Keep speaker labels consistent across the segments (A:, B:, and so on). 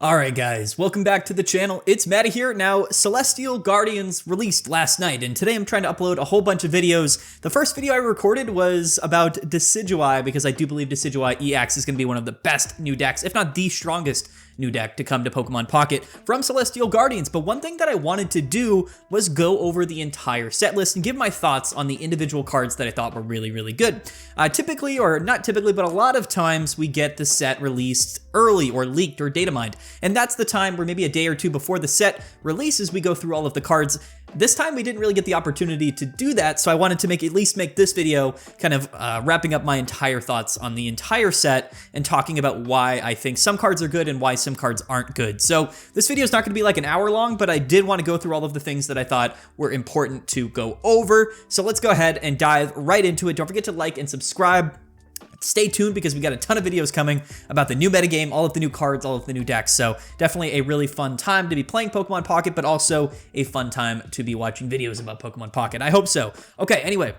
A: Alright guys, welcome back to the channel. It's Matty here. Now, Celestial Guardians released last night, and today I'm trying to upload a whole bunch of videos. The first video I recorded was about Decidueye, because I do believe Decidueye EX is going to be one of the best new decks, if not the strongest new deck to come to Pokemon Pocket from Celestial Guardians. But one thing that I wanted to do was go over the entire set list and give my thoughts on the individual cards that I thought were really, really good. Typically, or not typically, but a lot of times we get the set released early or leaked or data mined. And that's the time where maybe a day or two before the set releases, we go through all of the cards. This time we didn't really get the opportunity to do that, so I wanted to at least make this video kind of wrapping up my entire thoughts on the entire set and talking about why I think some cards are good and why some cards aren't good. So this video is not going to be like an hour long, but I did want to go through all of the things that I thought were important to go over. So let's go ahead and dive right into it. Don't forget to like and subscribe. Stay tuned because we got a ton of videos coming about the new metagame, all of the new cards, all of the new decks. So definitely a really fun time to be playing Pokemon Pocket, but also a fun time to be watching videos about Pokemon Pocket. I hope so. Okay, anyway.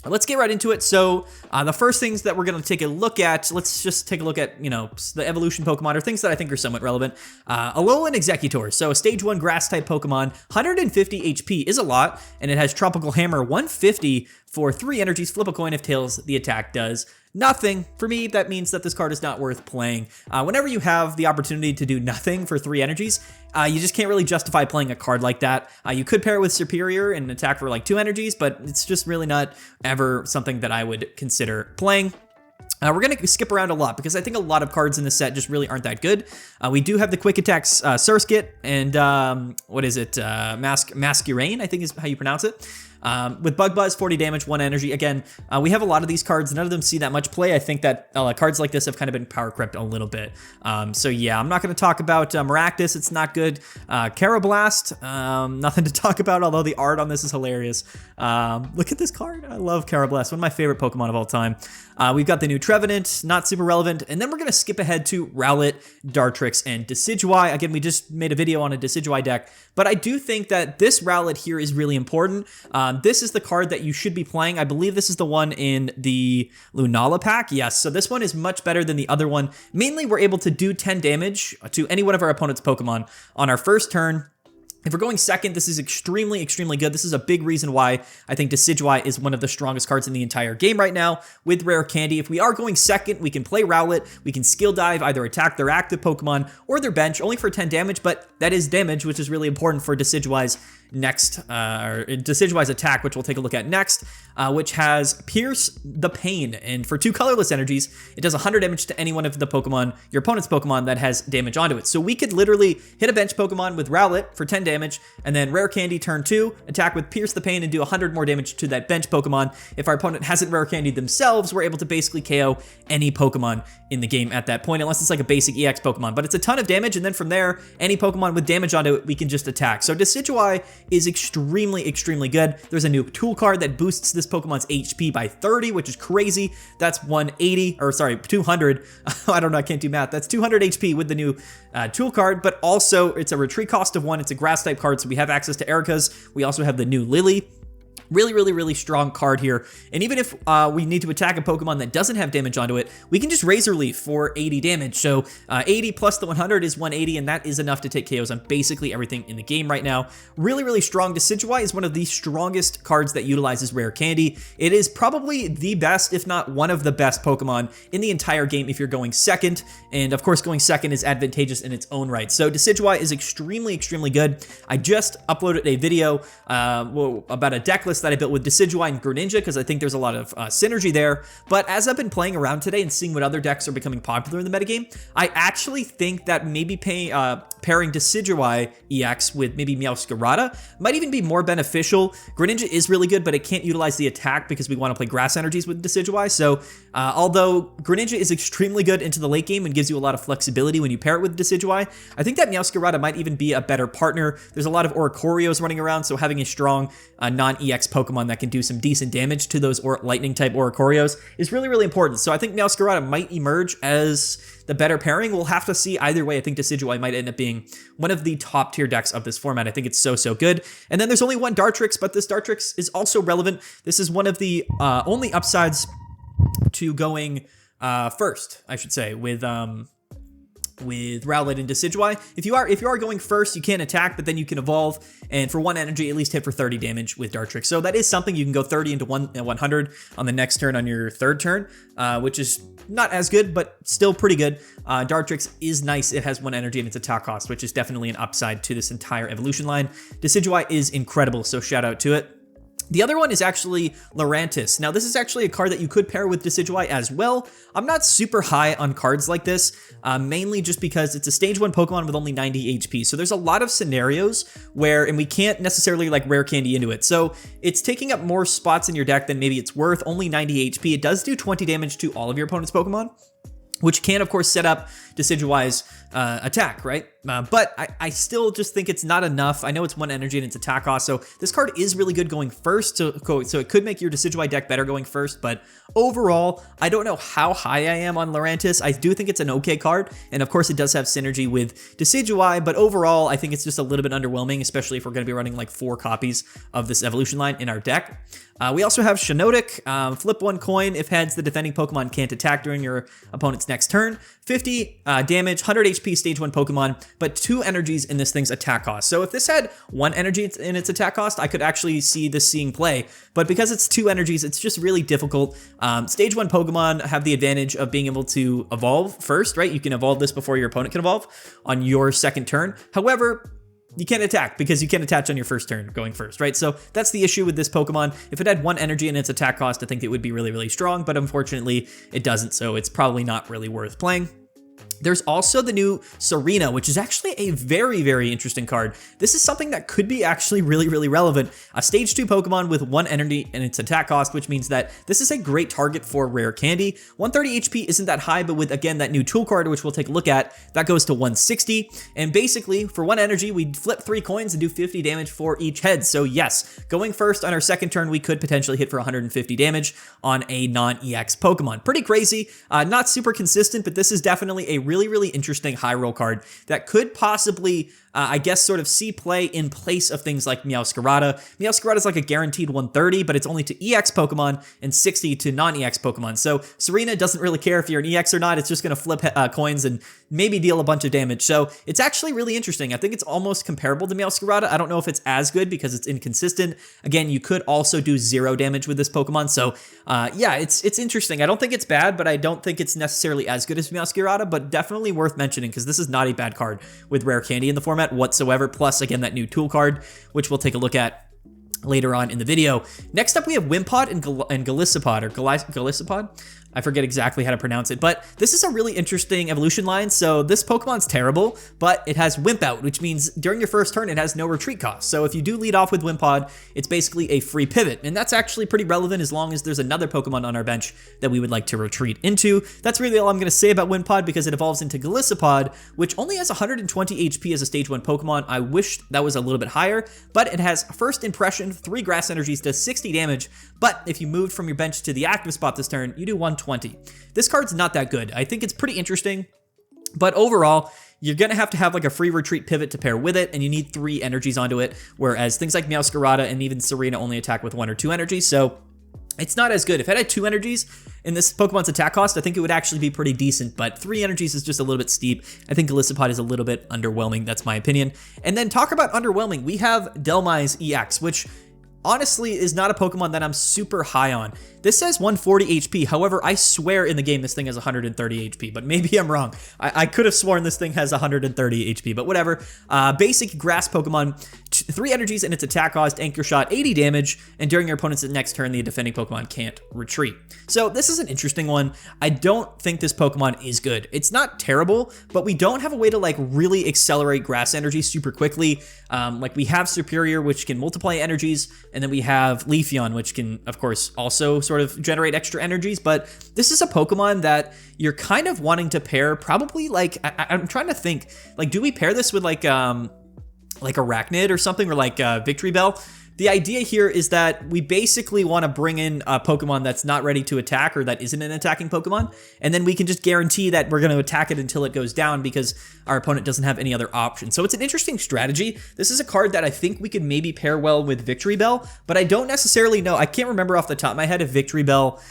A: Let's get right into it. So the first things that we're going to take a look at, let's just take a look at, the evolution Pokemon or things that I think are somewhat relevant. Alolan Exeggutor. So a stage 1 grass type Pokemon, 150 HP is a lot, and it has Tropical Hammer 150 for 3 energies. Flip a coin if tails, the attack does nothing. For me, that means that this card is not worth playing. Whenever you have the opportunity to do nothing for 3 energies, you just can't really justify playing a card like that. You could pair it with Superior and attack for like 2 energies, but it's just really not ever something that I would consider playing. We're going to skip around a lot because I think a lot of cards in this set just really aren't that good. We do have the Quick Attacks Surskit and what is it? Masquerain, I think is how you pronounce it. With Bug Buzz, 40 damage, 1 energy. Again, we have a lot of these cards. None of them see that much play. I think that cards like this have kind of been power crept a little bit. So yeah, I'm not going to talk about Maractus. It's not good. Carablast, nothing to talk about, although the art on this is hilarious. Look at this card. I love Carablast, one of my favorite Pokemon of all time. We've got the new Trevenant, not super relevant. And then we're going to skip ahead to Rowlet, Dartrix, and Decidueye. Again, we just made a video on a Decidueye deck, but I do think that this Rowlet here is really important. This is the card that you should be playing. I believe this is the one in the Lunala pack. Yes, so this one is much better than the other one. Mainly, we're able to do 10 damage to any one of our opponent's Pokemon on our first turn. If we're going second, this is extremely, extremely good. This is a big reason why I think Decidueye is one of the strongest cards in the entire game right now with Rare Candy. If we are going second, we can play Rowlet. We can Skill Dive, either attack their active Pokemon or their bench, only for 10 damage, but that is damage, which is really important for Decidueye's Decidueye's attack, which we'll take a look at next, which has Pierce the Pain. And for 2 colorless energies, it does 100 damage to any one of the Pokemon, your opponent's Pokemon, that has damage onto it. So we could literally hit a bench Pokemon with Rowlet for 10 damage, and then Rare Candy turn 2, attack with Pierce the Pain and do 100 more damage to that bench Pokemon. If our opponent hasn't Rare Candied themselves, we're able to basically KO any Pokemon in the game at that point, unless it's like a basic EX Pokemon. But it's a ton of damage, and then from there, any Pokemon with damage onto it, we can just attack. So Decidueye is extremely, extremely good. There's a new tool card that boosts this Pokemon's HP by 30, which is crazy. That's 200. I don't know, I can't do math. That's 200 HP with the new tool card, but also it's a retreat cost of 1. It's a grass type card, so we have access to Erika's. We also have the new Lily. Really, really, really strong card here. And even if we need to attack a Pokemon that doesn't have damage onto it, we can just Razor Leaf for 80 damage. So 80 plus the 100 is 180, and that is enough to take KOs on basically everything in the game right now. Really, really strong. Decidueye is one of the strongest cards that utilizes Rare Candy. It is probably the best, if not one of the best Pokemon in the entire game if you're going second. And of course, going second is advantageous in its own right. So Decidueye is extremely, extremely good. I just uploaded a video about a deck list that I built with Decidueye and Greninja because I think there's a lot of synergy there. But as I've been playing around today and seeing what other decks are becoming popular in the metagame, I actually think that maybe pairing Decidueye EX with maybe Meowscarada might even be more beneficial. Greninja is really good, but it can't utilize the attack because we want to play grass energies with Decidueye. So although Greninja is extremely good into the late game and gives you a lot of flexibility when you pair it with Decidueye, I think that Meowscarada might even be a better partner. There's a lot of Oricorios running around, so having a strong non-EX Pokemon that can do some decent damage to those lightning type Oricorios is really, really important. So I think Meowscarada might emerge as the better pairing. We'll have to see. Either way, I think Decidueye might end up being one of the top tier decks of this format. I think it's so, so good. And then there's only one Dartrix, but this Dartrix is also relevant. This is one of the only upsides to going first, I should say, with with Rowlet and Decidueye. If you are going first, you can't attack, but then you can evolve, and for 1 energy, at least hit for 30 damage with Dartrix. So that is something. You can go 30 into 100 on the next turn on your third turn, which is not as good, but still pretty good. Dartrix is nice. It has 1 energy and its attack cost, which is definitely an upside to this entire evolution line. Decidueye is incredible, so shout out to it. The other one is actually Lurantis. Now, this is actually a card that you could pair with Decidueye as well. I'm not super high on cards like this, mainly just because it's a stage 1 Pokemon with only 90 HP. So there's a lot of scenarios where, and we can't necessarily like rare candy into it. So it's taking up more spots in your deck than maybe it's worth, only 90 HP. It does do 20 damage to all of your opponent's Pokemon, which can, of course, set up Decidueye's attack, right? But I still just think it's not enough. I know it's 1 energy and its attack cost, so this card is really good going first, so it could make your Decidueye deck better going first, but overall, I don't know how high I am on Lurantis. I do think it's an okay card, and of course, it does have synergy with Decidueye, but overall, I think it's just a little bit underwhelming, especially if we're going to be running like 4 copies of this evolution line in our deck. We also have Shiinotic. Flip 1 coin. If heads, the defending Pokemon can't attack during your opponent's next turn. 50 damage, 100 HP, stage 1 Pokemon, but 2 energies in this thing's attack cost. So if this had 1 energy in its attack cost, I could actually see this seeing play, but because it's 2 energies, it's just really difficult. Stage 1 Pokemon have the advantage of being able to evolve first, right? You can evolve this before your opponent can evolve on your second turn. However, you can't attack because you can't attach on your first turn going first, right? So that's the issue with this Pokemon. If it had 1 energy in its attack cost, I think it would be really, really strong, but unfortunately it doesn't, so it's probably not really worth playing. There's also the new Serena, which is actually a very, very interesting card. This is something that could be actually really, really relevant. A stage 2 Pokemon with 1 energy and its attack cost, which means that this is a great target for rare candy. 130 HP isn't that high, but with, again, that new tool card, which we'll take a look at, that goes to 160. And basically, for 1 energy, we flip 3 coins and do 50 damage for each head. So yes, going first on our second turn, we could potentially hit for 150 damage on a non-EX Pokemon. Pretty crazy, not super consistent, but this is definitely a really, really interesting high roll card that could possibly, I guess, sort of see play in place of things like Meowscarada. Meowscarada is like a guaranteed 130, but it's only to EX Pokemon and 60 to non-EX Pokemon. So Serena doesn't really care if you're an EX or not. It's just going to flip coins and maybe deal a bunch of damage. So it's actually really interesting. I think it's almost comparable to Meowscarada. I don't know if it's as good because it's inconsistent. Again, you could also do 0 damage with this Pokemon. So yeah, it's interesting. I don't think it's bad, but I don't think it's necessarily as good as Meowscarada, but definitely worth mentioning because this is not a bad card with rare candy in the format whatsoever. Plus, again, that new tool card, which we'll take a look at later on in the video. Next up, we have Wimpod and Golisopod, or Golisopod. I forget exactly how to pronounce it, but this is a really interesting evolution line. So this Pokemon's terrible, but it has Wimp Out, which means during your first turn, it has no retreat cost. So if you do lead off with Wimpod, it's basically a free pivot. And that's actually pretty relevant as long as there's another Pokemon on our bench that we would like to retreat into. That's really all I'm going to say about Wimpod because it evolves into Golisopod, which only has 120 HP as a stage 1 Pokemon. I wish that was a little bit higher, but it has first impression, 3 grass energies, does 60 damage. But if you moved from your bench to the active spot this turn, you do 120. This card's not that good. I think it's pretty interesting, but overall, you're going to have like a free retreat pivot to pair with it, and you need 3 energies onto it, whereas things like Meowscarada and even Serena only attack with 1 or 2 energies, so it's not as good. If it had 2 energies in this Pokemon's attack cost, I think it would actually be pretty decent, but 3 energies is just a little bit steep. I think Golisopod is a little bit underwhelming. That's my opinion. And then talk about underwhelming. We have Delmise EX, which honestly is not a Pokemon that I'm super high on. This says 140 HP. However, I swear in the game this thing has 130 HP, but maybe I'm wrong. I could have sworn this thing has 130 HP, but whatever. Basic grass Pokemon, 3 energies in its attack cost, Anchor Shot, 80 damage, and during your opponent's next turn, the defending Pokemon can't retreat. So this is an interesting one. I don't think this Pokemon is good. It's not terrible, but we don't have a way to like really accelerate grass energy super quickly. Like we have Superior, which can multiply energies, and then we have Leafeon, which can, of course, also sort of generate extra energies, but this is a Pokemon that you're kind of wanting to pair probably like, I'm trying to think, like, do we pair this with like Arachnid or something, or like Victory Bell? the idea here is that we basically want to bring in a Pokemon that's not ready to attack or that isn't an attacking Pokemon, and then we can just guarantee that we're going to attack it until it goes down because our opponent doesn't have any other option. So it's an interesting strategy. This is a card that I think we could maybe pair well with Victory Bell, but I don't necessarily know. I can't remember off the top of my head if Victory Bell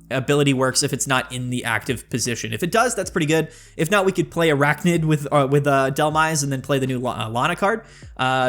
A: ability works if it's not in the active position. If it does, that's pretty good. If not, we could play Arachnid with Delmise and then play the new Lana card.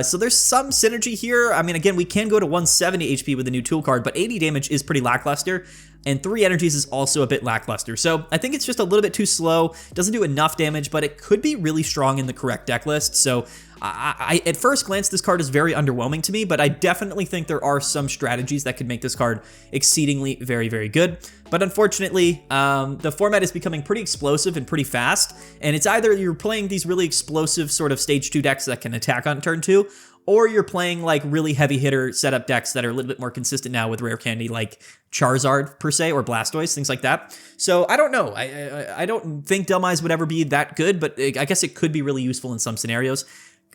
A: So there's some synergy here. I mean, again, we can go to 170 HP with the new tool card, but 80 damage is pretty lackluster. And 3 energies is also a bit lackluster. So I think it's just a little bit too slow. Doesn't do enough damage, but it could be really strong in the correct deck list. So I at first glance, this card is very underwhelming to me, but I definitely think there are some strategies that could make this card exceedingly very, very good. But unfortunately, the format is becoming pretty explosive and pretty fast. And it's either you're playing these really explosive sort of stage 2 decks that can attack on turn 2, or you're playing like really heavy hitter setup decks that are a little bit more consistent now with rare candy like Charizard per se, or Blastoise, things like that. So I don't know. I don't think Delmise would ever be that good, but I guess it could be really useful in some scenarios.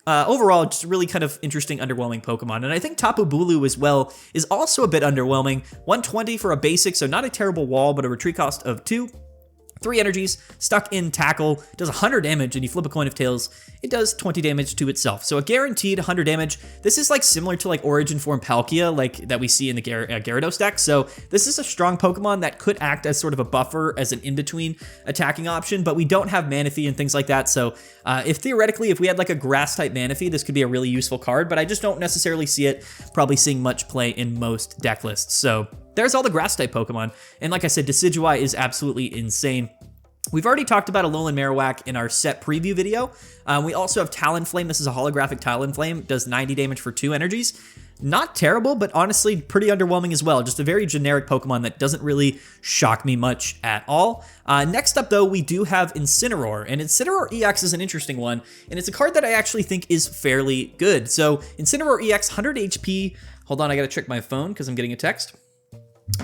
A: Overall, just really kind of interesting, underwhelming Pokemon. And I think Tapu Bulu as well is also a bit underwhelming. 120 for a basic, so not a terrible wall, but a retreat cost of 2. 3 energies, stuck in Tackle, does 100 damage, and you flip a coin of tails, it does 20 damage to itself. So a guaranteed 100 damage. This is like similar to like Origin Form Palkia, like that we see in the Gyarados deck. So this is a strong Pokemon that could act as sort of a buffer, as an in-between attacking option, but we don't have Manaphy and things like that. So if theoretically, if we had like a Grass-type Manaphy, this could be a really useful card, but I just don't necessarily see it probably seeing much play in most deck lists. So there's all the Grass-type Pokemon. And like I said, Decidueye is absolutely insane. We've already talked about Alolan Marowak in our set preview video. We also have Talonflame. This is a holographic Talonflame. Does 90 damage for 2 energies. Not terrible, but honestly pretty underwhelming as well. Just a very generic Pokemon that doesn't really shock me much at all. Next up, though, we do have Incineroar. And Incineroar EX is an interesting one. And it's a card that I actually think is fairly good. So Incineroar EX, 100 HP. Hold on, I gotta check my phone because I'm getting a text.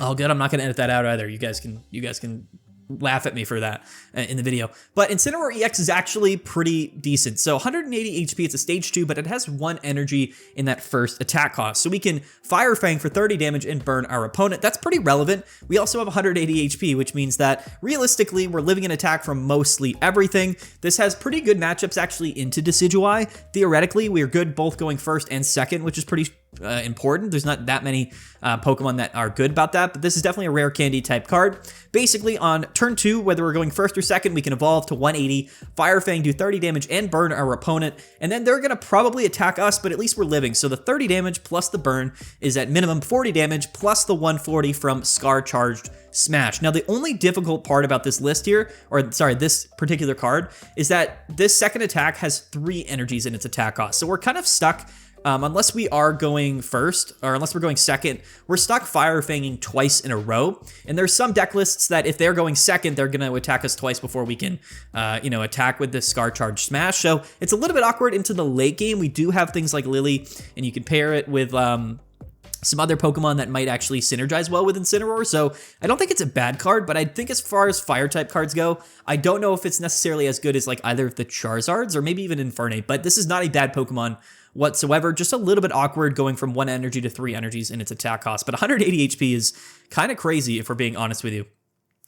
A: Oh, good. I'm not going to edit that out either. You guys can laugh at me for that in the video. But Incineroar EX is actually pretty decent. So 180 HP, it's a stage 2, but it has 1 energy in that first attack cost. So we can Fire Fang for 30 damage and burn our opponent. That's pretty relevant. We also have 180 HP, which means that realistically, we're living an attack from mostly everything. This has pretty good matchups actually into Decidueye. Theoretically, we're good both going first and second, which is pretty important. There's not that many Pokemon that are good about that, but this is definitely a rare candy type card. Basically, on turn 2, whether we're going first or second, we can evolve to 180, Fire Fang, do 30 damage, and burn our opponent, and then they're going to probably attack us, but at least we're living. So the 30 damage plus the burn is at minimum 40 damage, plus the 140 from Scar Charged Smash. Now, the only difficult part about this list here, or sorry, this particular card, is that this second attack has 3 energies in its attack cost. So we're kind of stuck. Unless we are going first, or unless we're going second, we're stuck Fire Fanging twice in a row. And there's some deck lists that if they're going second, they're going to attack us twice before we can, attack with the Scar Charge Smash. So it's a little bit awkward into the late game. We do have things like Lily, and you can pair it with some other Pokemon that might actually synergize well with Incineroar. So I don't think it's a bad card, but I think as far as fire type cards go, I don't know if it's necessarily as good as like either of the Charizards or maybe even Infernape, but this is not a bad Pokemon whatsoever. Just a little bit awkward going from 1 energy to 3 energies in its attack cost, but 180 HP is kind of crazy if we're being honest with you.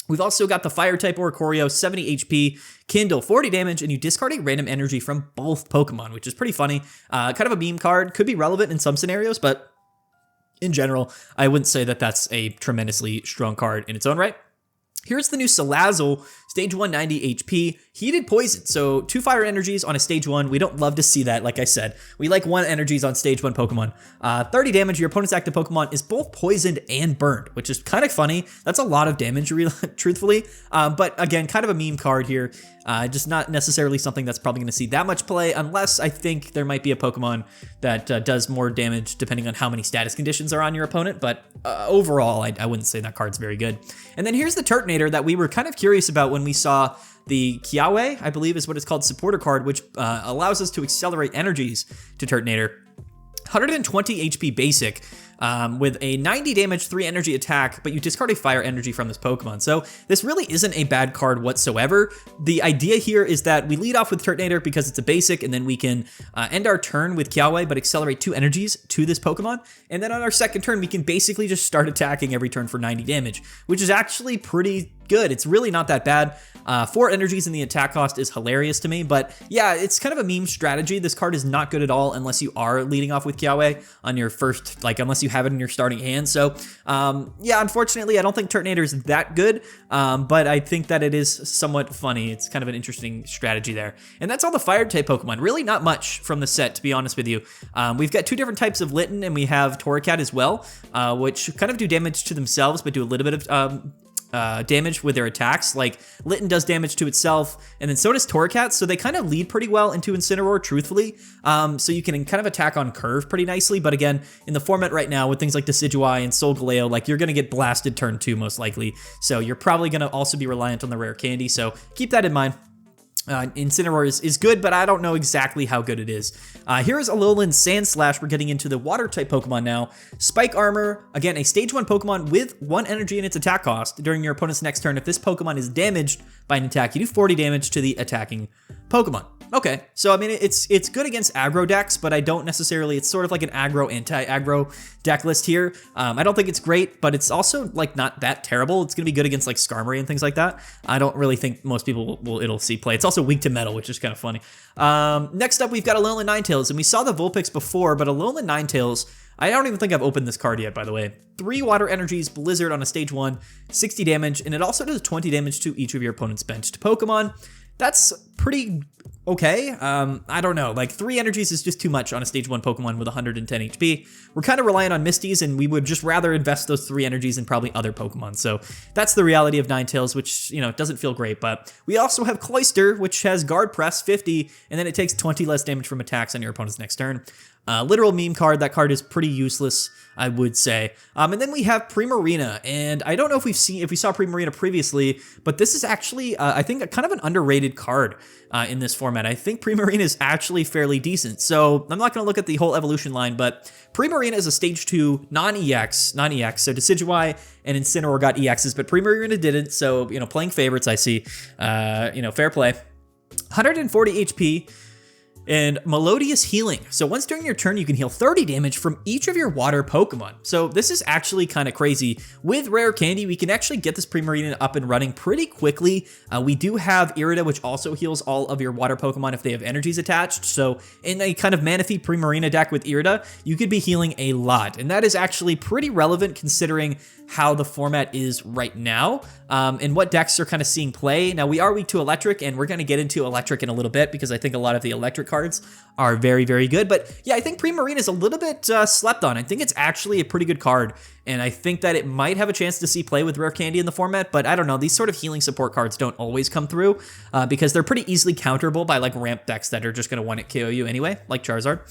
A: We've also got the Fire type Oricorio, 70 HP, Kindle, 40 damage, and you discard a random energy from both Pokemon, which is pretty funny. Kind of a meme card, could be relevant in some scenarios, but in general, I wouldn't say that that's a tremendously strong card in its own right. Here's the new Salazzle, stage 190 HP, Heated Poison. So 2 fire energies on a stage 1. We don't love to see that, like I said. We like 1 energies on stage 1 Pokemon. 30 damage, your opponent's active Pokemon is both poisoned and burned, which is kind of funny. That's a lot of damage, truthfully. But again, kind of a meme card here. Just not necessarily something that's probably going to see that much play, unless I think there might be a Pokemon that does more damage depending on how many status conditions are on your opponent. But overall, I wouldn't say that card's very good. And then here's the Turtonator that we were kind of curious about when we saw the Kiawe, I believe is what it's called, supporter card, which allows us to accelerate energies to Turtonator. 120 HP basic. with a 90 damage, 3 energy attack, but you discard a fire energy from this Pokemon. So this really isn't a bad card whatsoever. The idea here is that we lead off with Turtonator because it's a basic, and then we can end our turn with Kiawe, but accelerate 2 energies to this Pokemon. And then on our second turn, we can basically just start attacking every turn for 90 damage, which is actually pretty good. It's really not that bad. 4 energies in the attack cost is hilarious to me, but yeah, it's kind of a meme strategy. This card is not good at all unless you are leading off with Kiawe on your first, like, unless you have it in your starting hand. So yeah, unfortunately, I don't think Turtonator is that good, but I think that it is somewhat funny. It's kind of an interesting strategy there. And that's all the fire type Pokemon. Really not much from the set, to be honest with you. We've got 2 different types of Litten, and we have Torracat as well, which kind of do damage to themselves, but do a little bit of damage with their attacks. Like, Litten does damage to itself, and then so does Torracat, so they kind of lead pretty well into Incineroar, truthfully. So you can kind of attack on curve pretty nicely, but again, in the format right now with things like Decidueye and Solgaleo, like, you're going to get blasted turn 2 most likely, so you're probably going to also be reliant on the rare candy, so keep that in mind. Incineroar is good, but I don't know exactly how good it is. Here is Alolan Sandslash. We're getting into the water-type Pokemon now. Spike Armor, again, a Stage 1 Pokemon with 1 energy in its attack cost. During your opponent's next turn, if this Pokemon is damaged by an attack, you do 40 damage to the attacking Pokemon. Okay, so I mean, it's good against aggro decks, but I don't necessarily, it's sort of like an aggro, anti-aggro deck list here. I don't think it's great, but it's also like not that terrible. It's gonna be good against like Skarmory and things like that. I don't really think most people it'll see play. It's also weak to metal, which is kind of funny. Next up, we've got Alolan Ninetales, and we saw the Vulpix before, but Alolan Ninetales, I don't even think I've opened this card yet, by the way. 3 water energies, Blizzard on a stage 1, 60 damage, and it also does 20 damage to each of your opponent's benched Pokemon. That's pretty okay. I don't know, like 3 energies is just too much on a stage 1 Pokemon with 110 HP. We're kind of reliant on Misties, and we would just rather invest those 3 energies in probably other Pokemon. So that's the reality of Ninetales, which, you know, doesn't feel great. But we also have Cloyster, which has Guard Press 50, and then it takes 20 less damage from attacks on your opponent's next turn. Literal meme card. That card is pretty useless, I would say. And then we have Primarina, and I don't know if we saw Primarina previously, but this is actually, I think, a kind of an underrated card in this format. I think Primarina is actually fairly decent. So I'm not going to look at the whole evolution line, but Primarina is a stage 2 non-EX. So Decidueye and Incineroar got EXs, but Primarina didn't. So, you know, playing favorites, I see. You know, fair play. 140 HP. And Melodious Healing. So once during your turn, you can heal 30 damage from each of your water Pokemon. So this is actually kind of crazy. With Rare Candy, we can actually get this Primarina up and running pretty quickly. We do have Irida, which also heals all of your water Pokemon if they have energies attached. So in a kind of Manaphy Primarina deck with Irida, you could be healing a lot. And that is actually pretty relevant considering how the format is right now, and what decks are kind of seeing play. Now, we are weak to Electric, and we're going to get into Electric in a little bit because I think a lot of the Electric cards are very, very good. But yeah, I think Primarina is a little bit slept on. I think it's actually a pretty good card, and I think that it might have a chance to see play with Rare Candy in the format, but I don't know. These sort of healing support cards don't always come through because they're pretty easily counterable by like ramp decks that are just going to one-hit KO you anyway, like Charizard.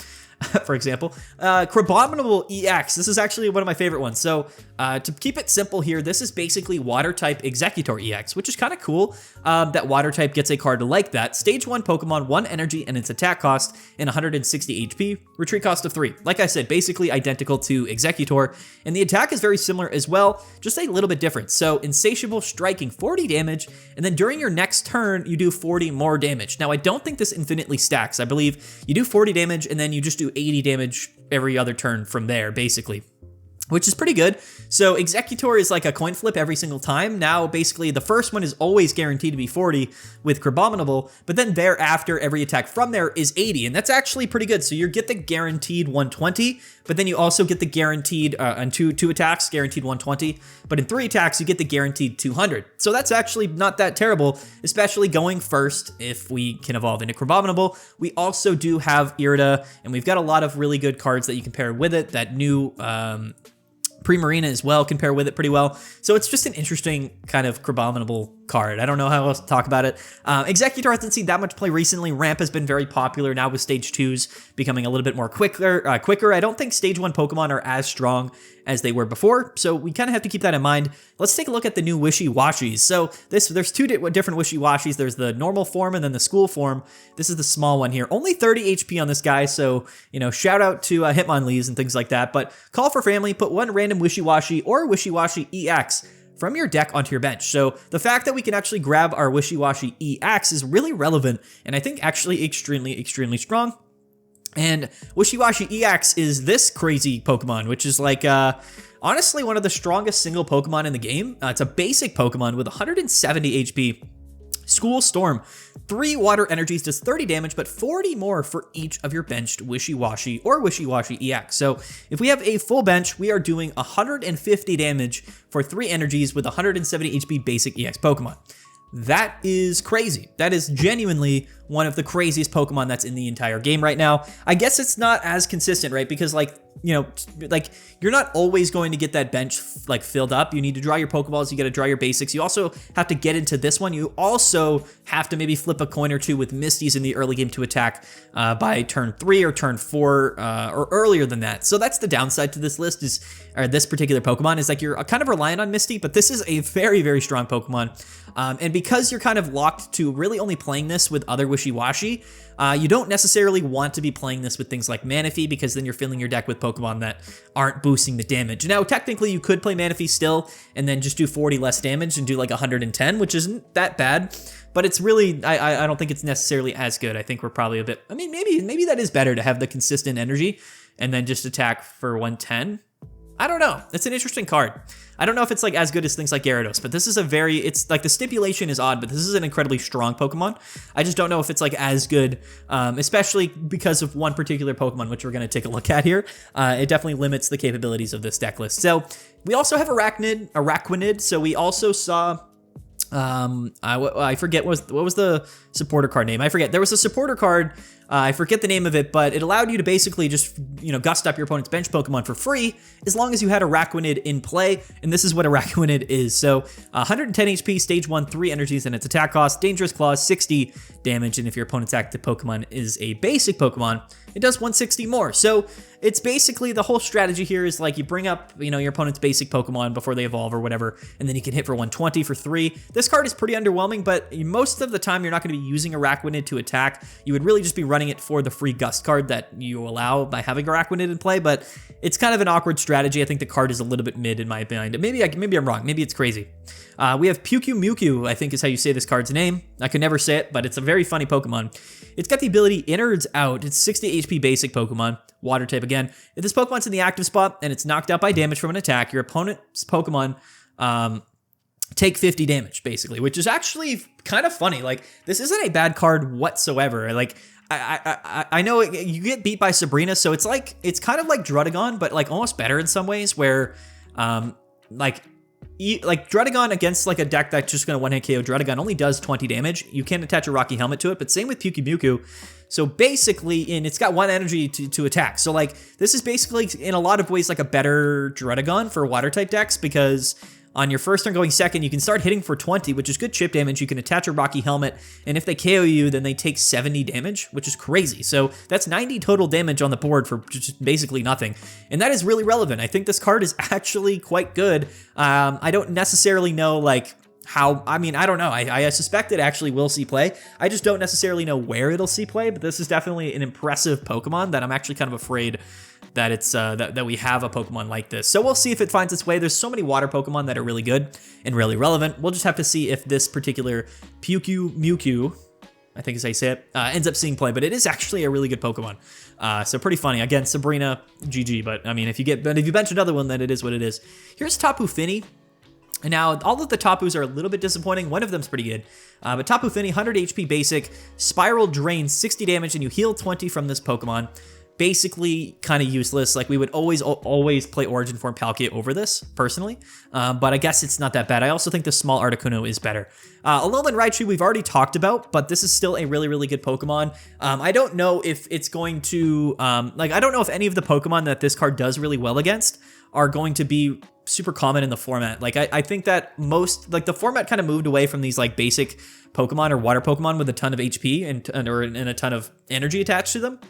A: For example, Crabominable EX. This is actually one of my favorite ones. So to keep it simple here, this is basically water type Executor EX, which is kind of cool that water type gets a card like that. Stage 1 Pokemon, 1 energy and its attack cost and 160 HP, retreat cost of 3. Like I said, basically identical to Executor, and the attack is very similar as well, just a little bit different. So Insatiable, striking 40 damage, and then during your next turn, you do 40 more damage. Now, I don't think this infinitely stacks. I believe you do 40 damage and then you just do 80 damage every other turn from there, basically, which is pretty good. So Executor is like a coin flip every single time. Now, basically, the first one is always guaranteed to be 40 with Crabominable, but then thereafter, every attack from there is 80, and that's actually pretty good. So you get the guaranteed 120, but then you also get the guaranteed, on two attacks, guaranteed 120, but in 3 attacks, you get the guaranteed 200. So that's actually not that terrible, especially going first if we can evolve into Crabominable. We also do have Irida, and we've got a lot of really good cards that you can pair with it. That new Primarina as well can pair with it pretty well. So it's just an interesting kind of Crabominable card. I don't know how else to talk about it. Executor hasn't seen that much play recently. Ramp has been very popular now with stage 2s becoming a little bit more quicker. I don't think stage 1 Pokemon are as strong as they were before, so we kind of have to keep that in mind. Let's take a look at the new Wishy-Washis. So there's two different Wishy-Washis. There's the normal form and then the school form. This is the small one here. Only 30 HP on this guy, so, you know, shout out to Hitmonlees and things like that. But call for family, put one random Wishy-Washi or Wishy-Washi EX from your deck onto your bench. So the fact that we can actually grab our Wishy-Washi EX is really relevant, and I think actually extremely, extremely strong. And Wishy-Washi EX is this crazy Pokemon, which is like, honestly, one of the strongest single Pokemon in the game. It's a basic Pokemon with 170 HP. School Storm, 3 water energies, does 30 damage, but 40 more for each of your benched Wishy-Washi or Wishy-Washi EX. So if we have a full bench, we are doing 150 damage for 3 energies with 170 HP basic EX Pokemon. That is crazy. That is genuinely one of the craziest Pokemon that's in the entire game right now. I guess it's not as consistent, right? Because like, you know, like you're not always going to get that bench like filled up. You need to draw your Pokeballs. You got to draw your basics. You also have to get into this one. You also have to maybe flip a coin or two with Misties in the early game to attack by turn 3 or turn 4 or earlier than that. So that's the downside to this list or this particular Pokemon is like you're kind of reliant on Misty, but this is a very, very strong Pokemon. And because you're kind of locked to really only playing this with other Wishy-Washi, you don't necessarily want to be playing this with things like Manaphy because then you're filling your deck with Pokemon that aren't boosting the damage. Now, technically, you could play Manaphy still and then just do 40 less damage and do like 110, which isn't that bad. But it's really, I don't think it's necessarily as good. I think we're probably a bit, I mean, maybe that is better to have the consistent energy and then just attack for 110. I don't know. It's an interesting card. I don't know if it's like as good as things like Gyarados, but this is it's like the stipulation is odd, but this is an incredibly strong Pokemon. I just don't know if it's like as good, especially because of one particular Pokemon, which we're going to take a look at here. It definitely limits the capabilities of this deck list. So we also have Araquanid. So we also saw, I forget what was the supporter card name. I forget. There was a supporter card. I forget the name of it, but it allowed you to basically just, you know, gust up your opponent's bench Pokemon for free as long as you had Araquanid in play, and this is what Araquanid is. So 110 HP, stage 1, 3 energies, and its attack cost, Dangerous Claws, 60 damage, and if your opponent's active Pokemon is a basic Pokemon, it does 160 more. So it's basically the whole strategy here is like you bring up, you know, your opponent's basic Pokemon before they evolve or whatever, and then you can hit for 120 for 3. This card is pretty underwhelming, but most of the time you're not going to be using Araquanid to attack. You would really just be running it for the free Gust card that you allow by having Araquanid in play, but it's kind of an awkward strategy. I think the card is a little bit mid in my mind. Maybe I'm wrong. Maybe it's crazy. We have Mewtwo, I think is how you say this card's name. I can never say it, but it's a very funny Pokemon. It's got the ability Innards Out. It's 60 HP basic Pokemon, water type again. If this Pokemon's in the active spot and it's knocked out by damage from an attack, your opponent's Pokemon take 50 damage, basically, which is actually kind of funny. Like, this isn't a bad card whatsoever. Like, I know you get beat by Sabrina, so it's kind of like Druddigon, but like almost better in some ways, where like Druddigon against like a deck that's just gonna one-hit KO Druddigon only does 20 damage. You can attach a Rocky Helmet to it, but same with Mewtwo. So basically, and it's got 1 energy to attack. So like this is basically in a lot of ways like a better Druddigon for water type decks, because on your first turn going second, you can start hitting for 20, which is good chip damage. You can attach a Rocky Helmet, and if they KO you, then they take 70 damage, which is crazy. So that's 90 total damage on the board for just basically nothing. And that is really relevant. I think this card is actually quite good. I don't necessarily know like how, I mean, I don't know. I suspect it actually will see play. I just don't necessarily know where it'll see play, but this is definitely an impressive Pokemon that I'm actually kind of afraid that it's that we have a Pokemon like this. So we'll see if it finds its way. There's so many water Pokemon that are really good and really relevant. We'll just have to see if this particular Mewtwo, I think is how you say it, ends up seeing play. But it is actually a really good Pokemon. So pretty funny. Again, Sabrina, GG. But I mean, if you bench another one, then it is what it is. Here's Tapu Fini. And now, all of the Tapus are a little bit disappointing. One of them's pretty good. But Tapu Fini, 100 HP basic, Spiral Drain, 60 damage, and you heal 20 from this Pokemon. Basically kind of useless. Like, we would always play Origin Form Palkia over this, personally. But I guess it's not that bad. I also think the small Articuno is better. Alolan Raichu we've already talked about, but this is still a really, really good Pokemon. I don't know if it's going to, I don't know if any of the Pokemon that this card does really well against are going to be super common in the format. Like I think that most, like the format kind of moved away from these like basic Pokemon or water Pokemon with a ton of HP and a ton of energy attached to them.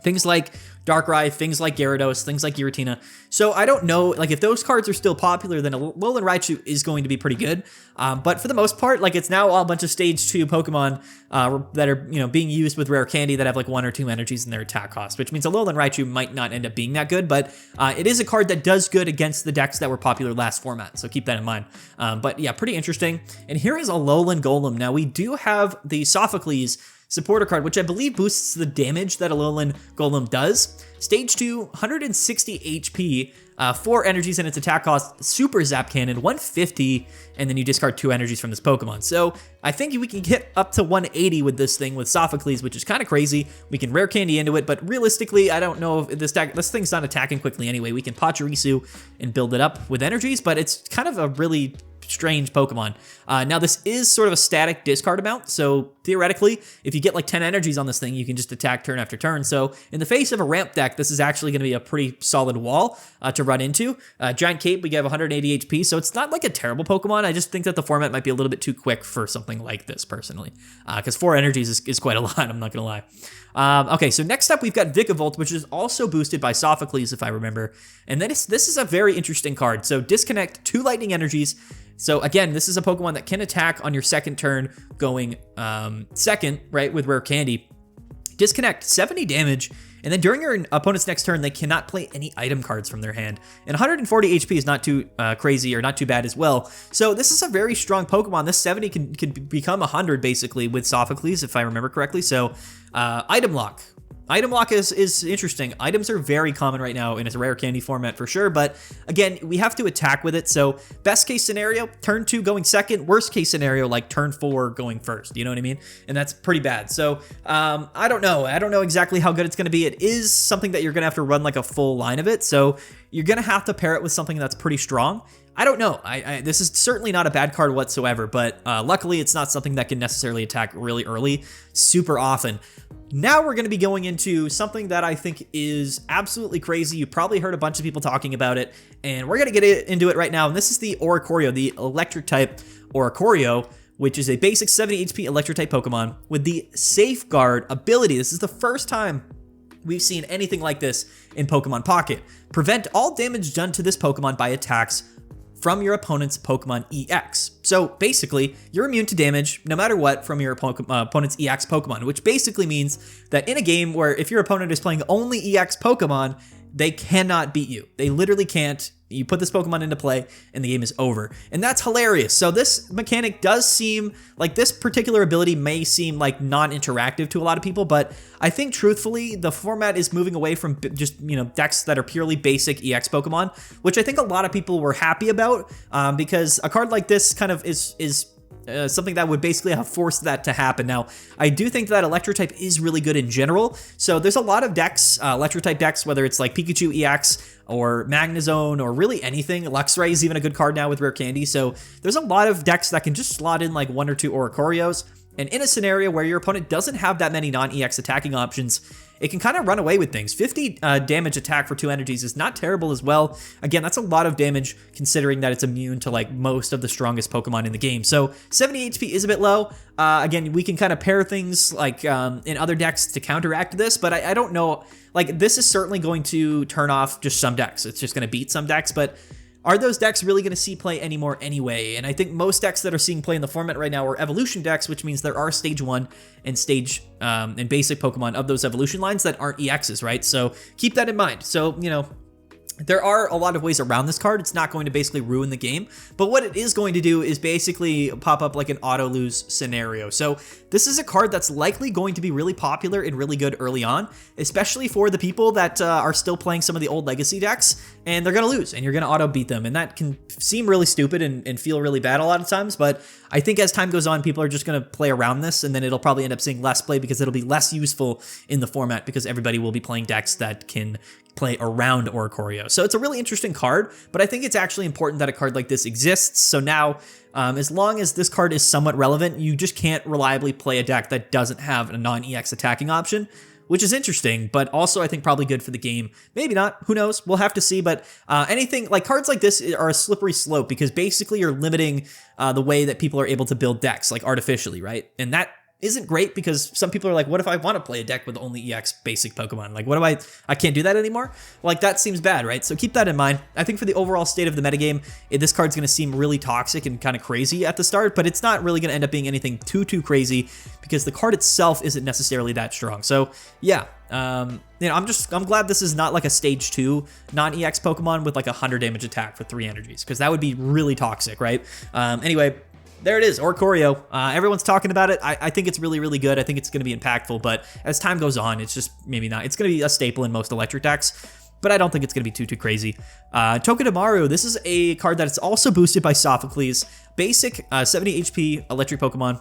A: Things like Darkrai, things like Gyarados, things like Giratina. So I don't know, like if those cards are still popular, then Alolan Raichu is going to be pretty good. But for the most part, like it's now all a bunch of stage 2 Pokemon that are, you know, being used with rare candy that have like 1 or 2 energies in their attack cost, which means Alolan Raichu might not end up being that good, but it is a card that does good against the decks that were popular last format. So keep that in mind. But yeah, pretty interesting. And here is Alolan Golem. Now we do have the Sophocles supporter card, which I believe boosts the damage that Alolan Golem does. Stage 2, 160 HP, 4 energies in its attack cost, Super Zap Cannon, 150, and then you discard 2 energies from this Pokemon. So I think we can get up to 180 with this thing with Sophocles, which is kind of crazy. We can rare candy into it, but realistically, I don't know if this thing's not attacking quickly anyway. We can Pachirisu and build it up with energies, but it's kind of a really strange Pokemon. Now this is sort of a static discard amount, so theoretically, if you get like 10 energies on this thing, you can just attack turn after turn. So in the face of a ramp deck, this is actually going to be a pretty solid wall to run into. Giant Cape, we have 180 HP, so it's not like a terrible Pokemon. I just think that the format might be a little bit too quick for something like this, personally, because 4 energies is quite a lot, I'm not going to lie. Okay, so next up, we've got Vikavolt, which is also boosted by Sophocles, if I remember. And then this is a very interesting card. So disconnect 2 lightning energies. So again, this is a Pokemon that can attack on your second turn going second, right, with rare candy. Disconnect 70 damage, and then during your opponent's next turn, they cannot play any item cards from their hand. And 140 HP is not too crazy or not too bad as well. So this is a very strong Pokemon. This 70 can become 100 basically with Sophocles, if I remember correctly. So item lock. Item lock is interesting. Items are very common right now in a rare candy format for sure, but again, we have to attack with it. So best case scenario, turn 2 going second. Worst case scenario, like turn 4 going first. You know what I mean? And that's pretty bad. So I don't know. I don't know exactly how good it's going to be. It is something that you're going to have to run like a full line of it. So you're going to have to pair it with something that's pretty strong. I don't know. This is certainly not a bad card whatsoever, but luckily it's not something that can necessarily attack really early super often. Now we're going to be going into something that I think is absolutely crazy. You probably heard a bunch of people talking about it, and we're going to get into it right now. And this is the Oricorio, the electric type Oricorio, which is a basic 70 HP electric type Pokemon with the Safeguard ability. This is the first time we've seen anything like this in Pokemon Pocket. Prevent all damage done to this Pokemon by attacks from your opponent's Pokemon EX. So basically, you're immune to damage no matter what from your opponent's EX Pokemon, which basically means that in a game where if your opponent is playing only EX Pokemon, they cannot beat you. They literally can't. You put this Pokemon into play and the game is over. And that's hilarious. So this mechanic does seem like this particular ability may seem like non-interactive to a lot of people, but I think truthfully, the format is moving away from just, you know, decks that are purely basic EX Pokemon, which I think a lot of people were happy about because a card like this kind of is something that would basically have forced that to happen. Now, I do think that Electro-type is really good in general. So there's a lot of decks, Electro-type decks, whether it's like Pikachu EX or Magnezone or really anything. Luxray is even a good card now with rare candy. So there's a lot of decks that can just slot in like 1 or 2 Oricorios. And in a scenario where your opponent doesn't have that many non-EX attacking options, it can kind of run away with things. 50 damage attack for 2 energies is not terrible as well. Again, that's a lot of damage considering that it's immune to like most of the strongest Pokemon in the game. So 70 HP is a bit low. Again, we can kind of pair things like in other decks to counteract this, but I don't know. Like this is certainly going to turn off just some decks. It's just going to beat some decks, but are those decks really going to see play anymore anyway? And I think most decks that are seeing play in the format right now are evolution decks, which means there are stage 1 and stage and basic Pokemon of those evolution lines that aren't EXs, right? So keep that in mind. So, you know, there are a lot of ways around this card. It's not going to basically ruin the game, but what it is going to do is basically pop up like an auto lose scenario. So this is a card that's likely going to be really popular and really good early on, especially for the people that are still playing some of the old legacy decks, and they're going to lose and you're going to auto beat them. And that can seem really stupid and feel really bad a lot of times, but I think as time goes on, people are just going to play around this, and then it'll probably end up seeing less play because it'll be less useful in the format because everybody will be playing decks that can play around Oricorio. So it's a really interesting card, but I think it's actually important that a card like this exists. So now, as long as this card is somewhat relevant, you just can't reliably play a deck that doesn't have a non-EX attacking option, which is interesting, but also I think probably good for the game. Maybe not, who knows, we'll have to see, but anything, like cards like this are a slippery slope because basically you're limiting the way that people are able to build decks, like artificially, right? And that isn't great because some people are like, what if I want to play a deck with only EX basic Pokemon? Like, what do I can't do that anymore? Like, that seems bad, right? So keep that in mind. I think for the overall state of the metagame, this card's going to seem really toxic and kind of crazy at the start, but it's not really going to end up being anything too crazy because the card itself isn't necessarily that strong. So yeah, you know, I'm glad this is not like a stage 2 non-EX Pokemon with like 100 damage attack for 3 energies, because that would be really toxic, right? Anyway, there it is, Oricorio. Everyone's talking about it. I think it's really good. I think it's going to be impactful, but as time goes on, it's just maybe not. It's going to be a staple in most electric decks, but I don't think it's going to be too crazy. Togedemaru, this is a card that is also boosted by Sophocles. Basic, 70 HP electric Pokemon.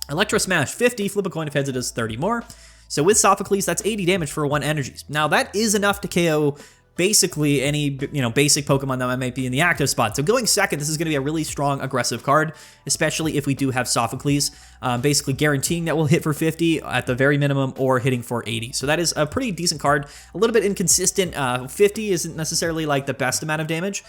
A: Electro Smash, 50. Flip a coin if heads, it does 30 more. So with Sophocles, that's 80 damage for 1 energies. Now that is enough to KO basically any, you know, basic Pokemon that might be in the active spot. So going second, this is going to be a really strong aggressive card, especially if we do have Sophocles, basically guaranteeing that we'll hit for 50 at the very minimum or hitting for 80. So that is a pretty decent card, a little bit inconsistent. 50 isn't necessarily like the best amount of damage.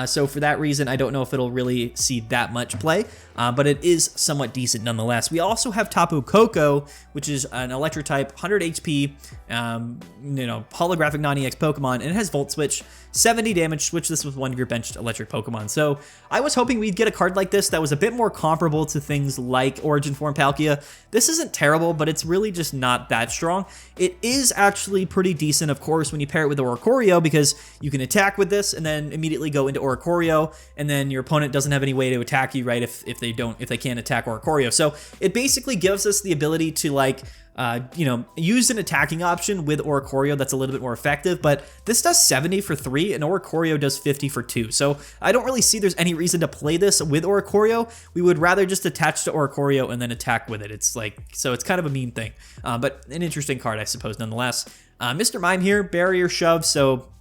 A: So for that reason, I don't know if it'll really see that much play, but it is somewhat decent nonetheless. We also have Tapu Koko, which is an electric type, 100 HP, you know, holographic non-EX Pokemon, and it has Volt Switch, 70 damage. Switch this with 1 of your benched electric Pokemon. So I was hoping we'd get a card like this that was a bit more comparable to things like Origin Form Palkia. This isn't terrible, but it's really just not that strong. It is actually pretty decent, of course, when you pair it with Oricorio, because you can attack with this and then immediately go into Oricorio, and then your opponent doesn't have any way to attack you, right, if they can't attack Oricorio. So it basically gives us the ability to, like, you know, use an attacking option with Oricorio that's a little bit more effective, but this does 70 for 3 and Oricorio does 50 for 2. So I don't really see there's any reason to play this with Oricorio. We would rather just attach to Oricorio and then attack with it. It's like, so it's kind of a mean thing, but an interesting card, I suppose, nonetheless. Mr. Mime here, Barrier Shove, so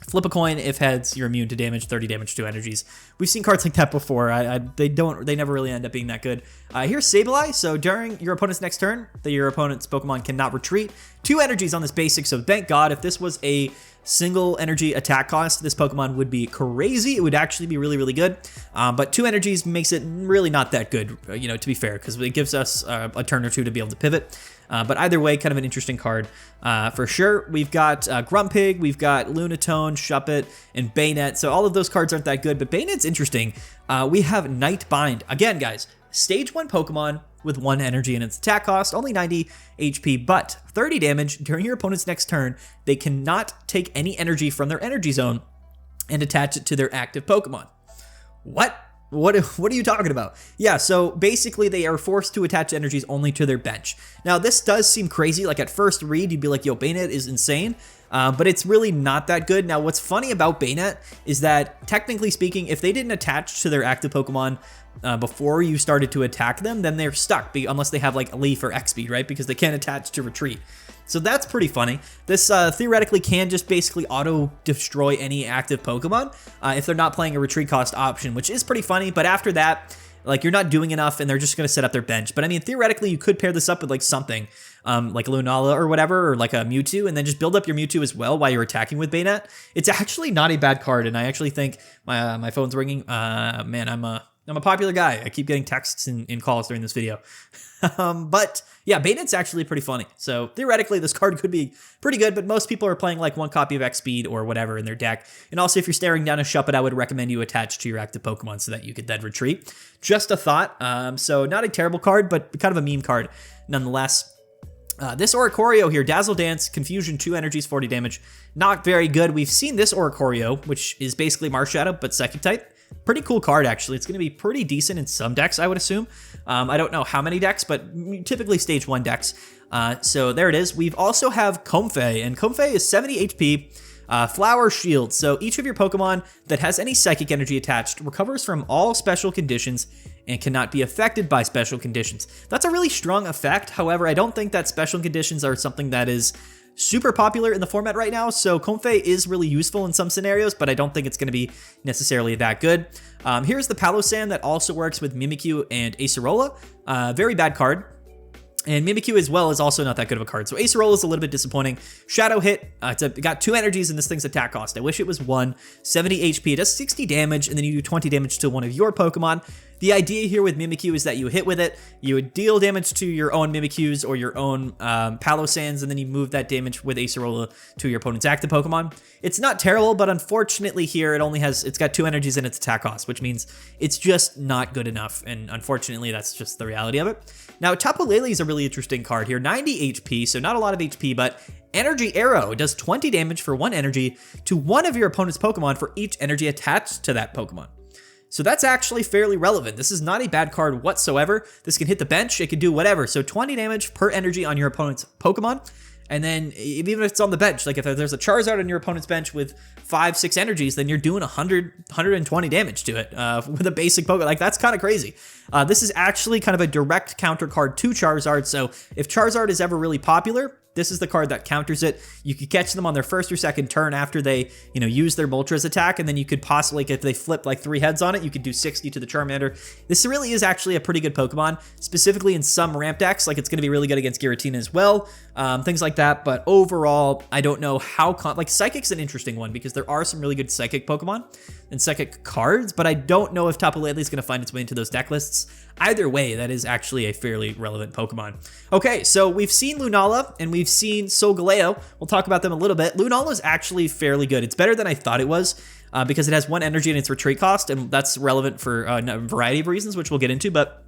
A: flip a coin. If heads, you're immune to damage, 30 damage to energies. We've seen cards like that before. They never really end up being that good. Here's Sableye. So during your opponent's next turn, your opponent's Pokemon cannot retreat. 2 energies on this basic, so thank God. If this was a single energy attack cost, this Pokemon would be crazy. It would actually be really good. But 2 energies makes it really not that good, you know, to be fair, because it gives us a turn or 2 to be able to pivot. But either way, kind of an interesting card for sure. We've got Grumpig, we've got Lunatone, Shuppet, and Baynet. So all of those cards aren't that good, but Baynet's interesting. We have Nightbind. Again, guys, stage 1 Pokemon with 1 energy and its attack cost, only 90 HP, but 30 damage during your opponent's next turn. They cannot take any energy from their energy zone and attach it to their active Pokemon. What? What are you talking about? Yeah, so basically they are forced to attach energies only to their bench. Now, this does seem crazy. Like, at first read, you'd be like, yo, Baynet is insane. But it's really not that good. Now, what's funny about Baynet is that, technically speaking, if they didn't attach to their active Pokemon before you started to attack them, then they're stuck, unless they have, like, Leaf or X-Speed, right? Because they can't attach to retreat. So that's pretty funny. This theoretically can just basically auto-destroy any active Pokemon if they're not playing a retreat cost option, which is pretty funny. But after that, like, you're not doing enough and they're just going to set up their bench. But I mean, theoretically, you could pair this up with like something like Lunala or whatever, or like a Mewtwo, and then just build up your Mewtwo as well while you're attacking with Baynet. It's actually not a bad card, and I actually think my phone's ringing. Man, I'm a popular guy. I keep getting texts and calls during this video. But yeah, Baynet's actually pretty funny. So theoretically, this card could be pretty good, but most people are playing like 1 copy of X-Speed or whatever in their deck. And also, if you're staring down a Shuppet, I would recommend you attach to your active Pokemon so that you could then retreat. Just a thought. So not a terrible card, but kind of a meme card nonetheless. This Oricorio here, Dazzle Dance, Confusion, 2 energies, 40 damage. Not very good. We've seen this Oricorio, which is basically Marshadow, but Psychic type. Pretty cool card, actually. It's going to be pretty decent in some decks, I would assume. I don't know how many decks, but typically stage 1 decks. So there it is. We've also have Comfey, and Comfey is 70 HP, Flower Shield. So each of your Pokemon that has any Psychic energy attached recovers from all special conditions and cannot be affected by special conditions. That's a really strong effect. However, I don't think that special conditions are something that is super popular in the format right now, so Comfey is really useful in some scenarios, but I don't think it's going to be necessarily that good. Here's the Palossand that also works with Mimikyu and Acerola. Very bad card. And Mimikyu as well is also not that good of a card. So Acerola is a little bit disappointing. Shadow Hit, it got 2 energies in this thing's attack cost. I wish it was 1. 70 HP, it does 60 damage, and then you do 20 damage to one of your Pokemon. The idea here with Mimikyu is that you hit with it, you would deal damage to your own Mimikyus or your own Palosands, and then you move that damage with Acerola to your opponent's active Pokemon. It's not terrible, but unfortunately here it's got 2 energies in its attack cost, which means it's just not good enough, and unfortunately that's just the reality of it. Now Tapu Lele is a really interesting card here, 90 HP, so not a lot of HP, but Energy Arrow does 20 damage for 1 energy to one of your opponent's Pokemon for each energy attached to that Pokemon. So that's actually fairly relevant. This is not a bad card whatsoever. This can hit the bench, it can do whatever. So 20 damage per energy on your opponent's Pokemon. And then even if it's on the bench, like if there's a Charizard on your opponent's bench with 5-6 energies, then you're doing 120 damage to it with a basic Pokemon. Like that's kind of crazy. This is actually kind of a direct counter card to Charizard. So if Charizard is ever really popular, this is the card that counters it. You could catch them on their first or second turn after they, use their Moltres attack, and then you could possibly, if they flip like 3 heads on it, you could do 60 to the Charmander. This really is actually a pretty good Pokemon, specifically in some ramp decks. Like it's going to be really good against Giratina as well, things like that. But overall, I don't know how, like Psychic's an interesting one because there are some really good Psychic Pokemon and Psychic cards, but I don't know if Tapu Lele is going to find its way into those deck lists. Either way, that is actually a fairly relevant Pokemon. Okay, so we've seen Lunala and we've seen Solgaleo. We'll talk about them a little bit. Lunala is actually fairly good. It's better than I thought it was because it has 1 energy in its retreat cost, and that's relevant for a variety of reasons, which we'll get into. But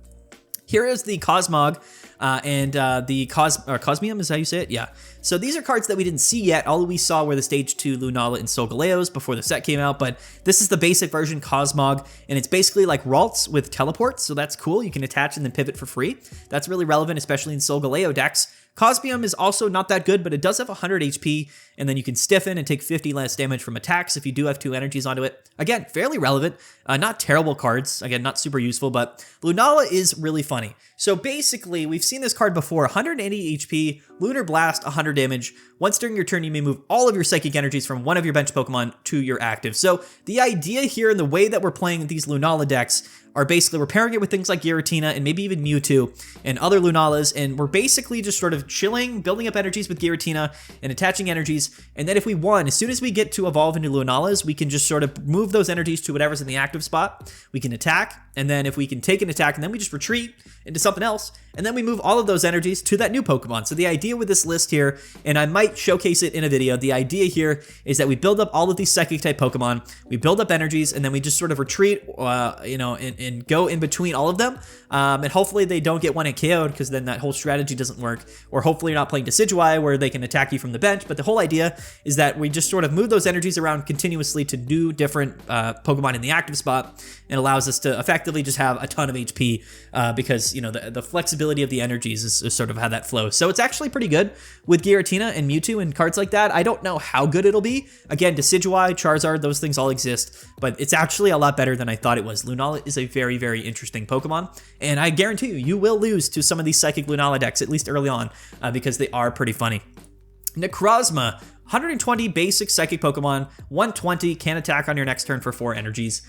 A: here is the Cosmog and the Cosmium, is how you say it? Yeah. So these are cards that we didn't see yet. All we saw were the Stage 2 Lunala and Solgaleos before the set came out, but this is the basic version Cosmog, and it's basically like Ralts with teleports, so that's cool. You can attach and then pivot for free. That's really relevant, especially in Solgaleo decks. Cosmium is also not that good, but it does have 100 HP, and then you can stiffen and take 50 less damage from attacks if you do have 2 energies onto it. Again, fairly relevant, not terrible cards. Again, not super useful, but Lunala is really funny. So basically, we've seen this card before, 180 HP, Lunar Blast, 100 damage. Once during your turn, you may move all of your Psychic energies from one of your bench Pokemon to your active. So the idea here and the way that we're playing these Lunala decks are basically we're pairing it with things like Giratina and maybe even Mewtwo and other Lunalas, and we're basically just sort of chilling, building up energies with Giratina and attaching energies, and then if we want, as soon as we get to evolve into Lunalas, we can just sort of move those energies to whatever's in the active spot. We can attack, and then if we can take an attack, and then we just retreat into something else, and then we move all of those energies to that new Pokemon. So the idea with this list here, and I might showcase it in a video, the idea here is that we build up all of these Psychic type Pokemon, we build up energies, and then we just sort of retreat, and go in between all of them, and hopefully they don't get 1-hit KO'd, because then that whole strategy doesn't work, or hopefully you're not playing Decidueye where they can attack you from the bench. But the whole idea is that we just sort of move those energies around continuously to do different Pokemon in the active spot, and allows us to effectively just have a ton of HP because the flexibility of the energies is sort of how that flows. So it's actually pretty good with Giratina and Mewtwo and cards like that. I don't know how good it'll be. Again, Decidueye, Charizard, those things all exist, but it's actually a lot better than I thought it was. Lunala is a very, very interesting Pokemon, and I guarantee you will lose to some of these Psychic Lunala decks, at least early on, because they are pretty funny. Necrozma, 120 basic Psychic Pokemon, 120 can attack on your next turn for 4 energies.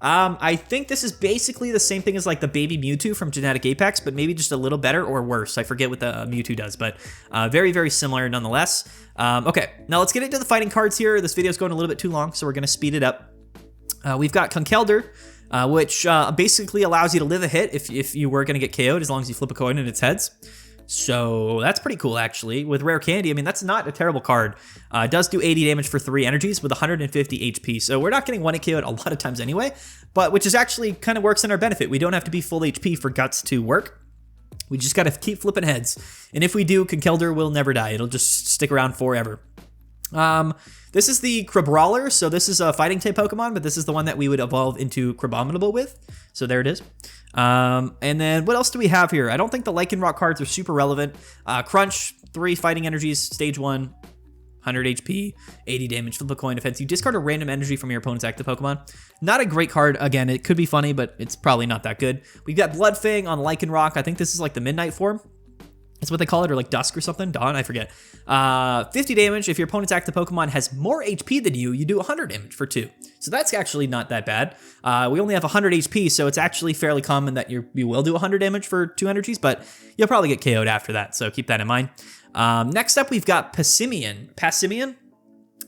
A: I think this is basically the same thing as like the baby Mewtwo from Genetic Apex, but maybe just a little better or worse. I forget what the Mewtwo does, but very, very similar nonetheless. Okay, now let's get into the fighting cards here. This video is going a little bit too long, so we're going to speed it up. We've got Conkeldurr, which basically allows you to live a hit if you were going to get KO'd as long as you flip a coin in its heads. So that's pretty cool, actually. With Rare Candy, I mean, that's not a terrible card. It does do 80 damage for 3 energies with 150 HP. So we're not getting 1-hit KO'd a lot of times anyway, but which is actually kind of works in our benefit. We don't have to be full HP for Guts to work. We just got to keep flipping heads. And if we do, Conkeldurr will never die. It'll just stick around forever. This is the Crabrawler, so this is a fighting type Pokemon, but this is the one that we would evolve into Crabominable with. So there it is. And then what else do we have here? I don't think the Lycanroc cards are super relevant. Crunch, 3 fighting energies, stage 1, 100 HP, 80 damage, flip a coin defense. You discard a random energy from your opponent's active Pokemon. Not a great card. Again, it could be funny, but it's probably not that good. We've got Bloodfang on Lycanroc. I think this is like the Midnight form. That's what they call it, or like dusk or something. Dawn, I forget. 50 damage. If your opponent's active Pokemon has more HP than you do 100 damage for 2. So that's actually not that bad. We only have 100 HP, so it's actually fairly common that you will do 100 damage for 2 energies, but you'll probably get KO'd after that, so keep that in mind. Next up, we've got Passimian.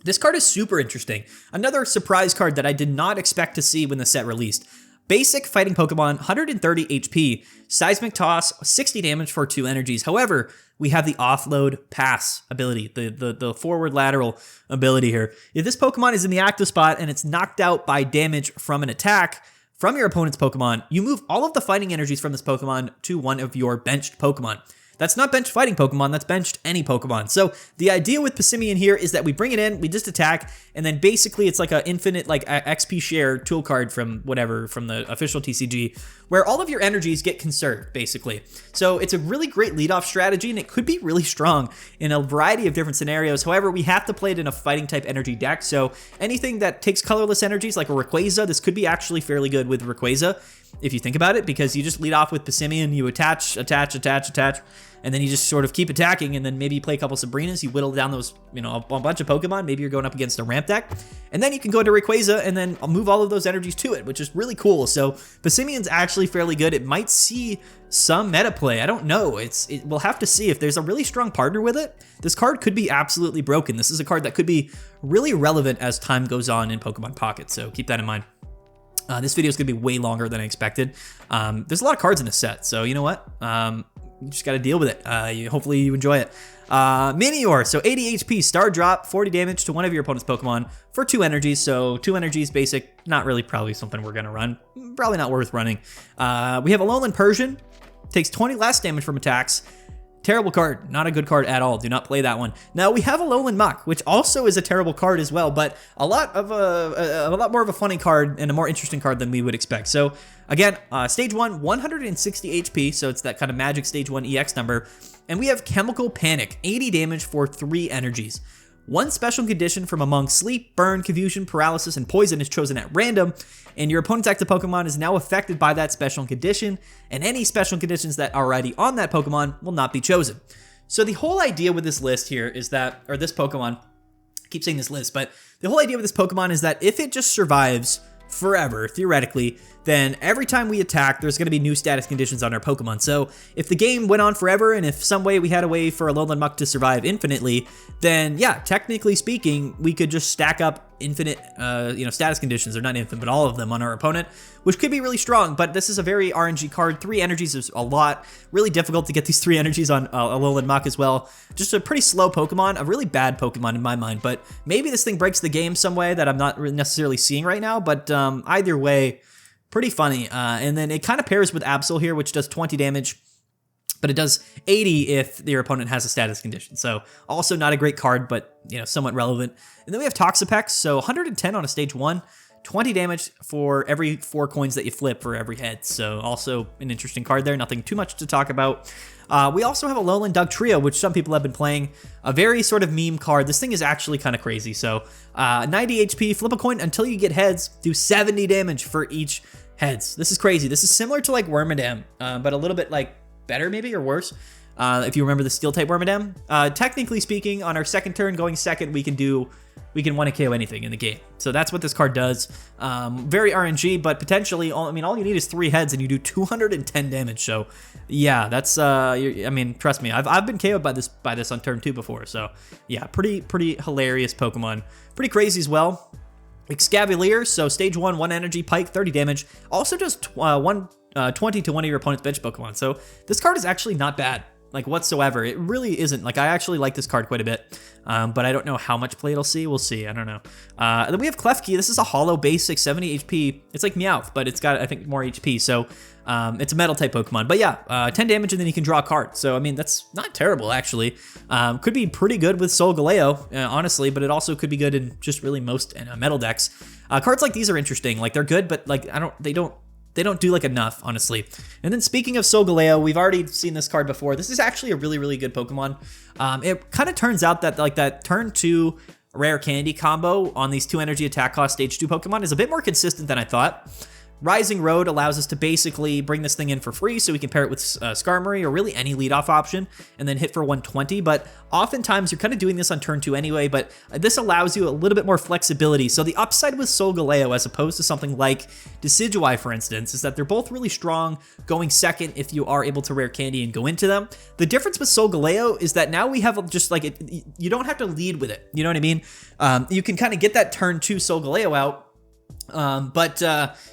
A: This card is super interesting. Another surprise card that I did not expect to see when the set released. Basic fighting Pokemon, 130 HP, Seismic Toss, 60 damage for 2 energies. However, we have the Offload Pass ability, the forward lateral ability here. If this Pokemon is in the active spot and it's knocked out by damage from an attack from your opponent's Pokemon, you move all of the fighting energies from this Pokemon to one of your benched Pokemon. That's not benched fighting Pokemon, that's benched any Pokemon. So the idea with Passimian here is that we bring it in, we just attack, and then basically it's like an infinite like XP share tool card from whatever, from the official TCG, where all of your energies get conserved, basically. So it's a really great leadoff strategy, and it could be really strong in a variety of different scenarios. However, we have to play it in a fighting type energy deck, so anything that takes colorless energies, like a Rayquaza, this could be actually fairly good with Rayquaza, if you think about it, because you just lead off with Passimian, you attach, and then you just sort of keep attacking, and then maybe you play a couple Sabrinas, you whittle down those, a bunch of Pokemon, maybe you're going up against a ramp deck, and then you can go to Rayquaza and then move all of those energies to it, which is really cool. So Passimian's actually fairly good. It might see some meta play. I don't know. We'll have to see. If there's a really strong partner with it, this card could be absolutely broken. This is a card that could be really relevant as time goes on in Pokemon Pocket, so keep that in mind. This video is going to be way longer than I expected. There's a lot of cards in this set, so you know what? You just got to deal with it. Hopefully you enjoy it. Minior, so 80 HP, Star Drop, 40 damage to one of your opponent's Pokemon for 2 energies. So 2 energies basic, not really probably something we're going to run. Probably not worth running. We have a Alolan Persian, takes 20 less damage from attacks. Terrible card, not a good card at all. Do not play that one. Now we have a Alolan Muck, which also is a terrible card as well, but a lot more of a funny card and a more interesting card than we would expect. So again, stage 1, 160 HP, so it's that kind of magic stage 1 EX number, and we have Chemical Panic, 80 damage for 3 energies. One special condition from among Sleep, Burn, Confusion, Paralysis, and Poison is chosen at random, and your opponent's active Pokemon is now affected by that special condition, and any special conditions that are already on that Pokemon will not be chosen. So the whole idea with this list here is that, or this Pokemon, I keep saying this list, but the whole idea with this Pokemon is that if it just survives forever, theoretically, then every time we attack, there's going to be new status conditions on our Pokemon. So if the game went on forever, and if some way we had a way for a Alolan Muck to survive infinitely, then yeah, technically speaking, we could just stack up infinite, status conditions, or not infinite, but all of them on our opponent, which could be really strong. But this is a very RNG card. 3 energies is a lot. Really difficult to get these 3 energies on Alolan Muck as well. Just a pretty slow Pokemon, a really bad Pokemon in my mind. But maybe this thing breaks the game some way that I'm not necessarily seeing right now. But either way, pretty funny. And then it kind of pairs with Absol here, which does 20 damage, but it does 80 if your opponent has a status condition. So also not a great card, but somewhat relevant. And then we have Toxapex, so 110 on a stage 1, 20 damage for every 4 coins that you flip for every head. So also an interesting card there, nothing too much to talk about. We also have a Alolan Dugtrio, which some people have been playing. A very sort of meme card. This thing is actually kind of crazy. So 90 HP, flip a coin until you get heads, do 70 damage for each heads. This is crazy. This is similar to like Wormadam, but a little bit like better maybe, or worse. If you remember the steel type Wormadam. Technically speaking, on our second turn going second, we can 1 KO anything in the game. So that's what this card does. Very RNG, but potentially, all you need is 3 heads and you do 210 damage. So yeah, that's, trust me, I've been KO'd by this on turn 2 before. So yeah, pretty hilarious Pokemon. Pretty crazy as well. Excavalier, so stage 1, 1 energy, Pike, 30 damage. Also does 20 to one of your opponent's bench Pokemon. So this card is actually not bad, like whatsoever. It really isn't. Like, I actually like this card quite a bit, but I don't know how much play it'll see. We'll see. I don't know. Then we have Klefki. This is a hollow basic, 70 HP. It's like Meowth, but it's got, I think, more HP. So it's a metal type Pokemon. But yeah, 10 damage and then you can draw a card. So, I mean, that's not terrible, actually. Could be pretty good with Solgaleo, honestly, but it also could be good in just really most metal decks. Cards like these are interesting. Like, they're good, but like, they don't do like enough, honestly. And then speaking of Solgaleo, we've already seen this card before. This is actually a really good Pokemon. It kind of turns out that like that turn 2 rare candy combo on these 2 energy attack cost stage 2 Pokemon is a bit more consistent than I thought. Rising Road allows us to basically bring this thing in for free, so we can pair it with Skarmory or really any leadoff option and then hit for 120. But oftentimes you're kind of doing this on turn 2 anyway, but this allows you a little bit more flexibility. So the upside with Solgaleo, as opposed to something like Decidueye, for instance, is that they're both really strong going second if you are able to rare candy and go into them. The difference with Solgaleo is that now we have just like you don't have to lead with it. You know what I mean? You can kind of get that turn 2 Solgaleo out. But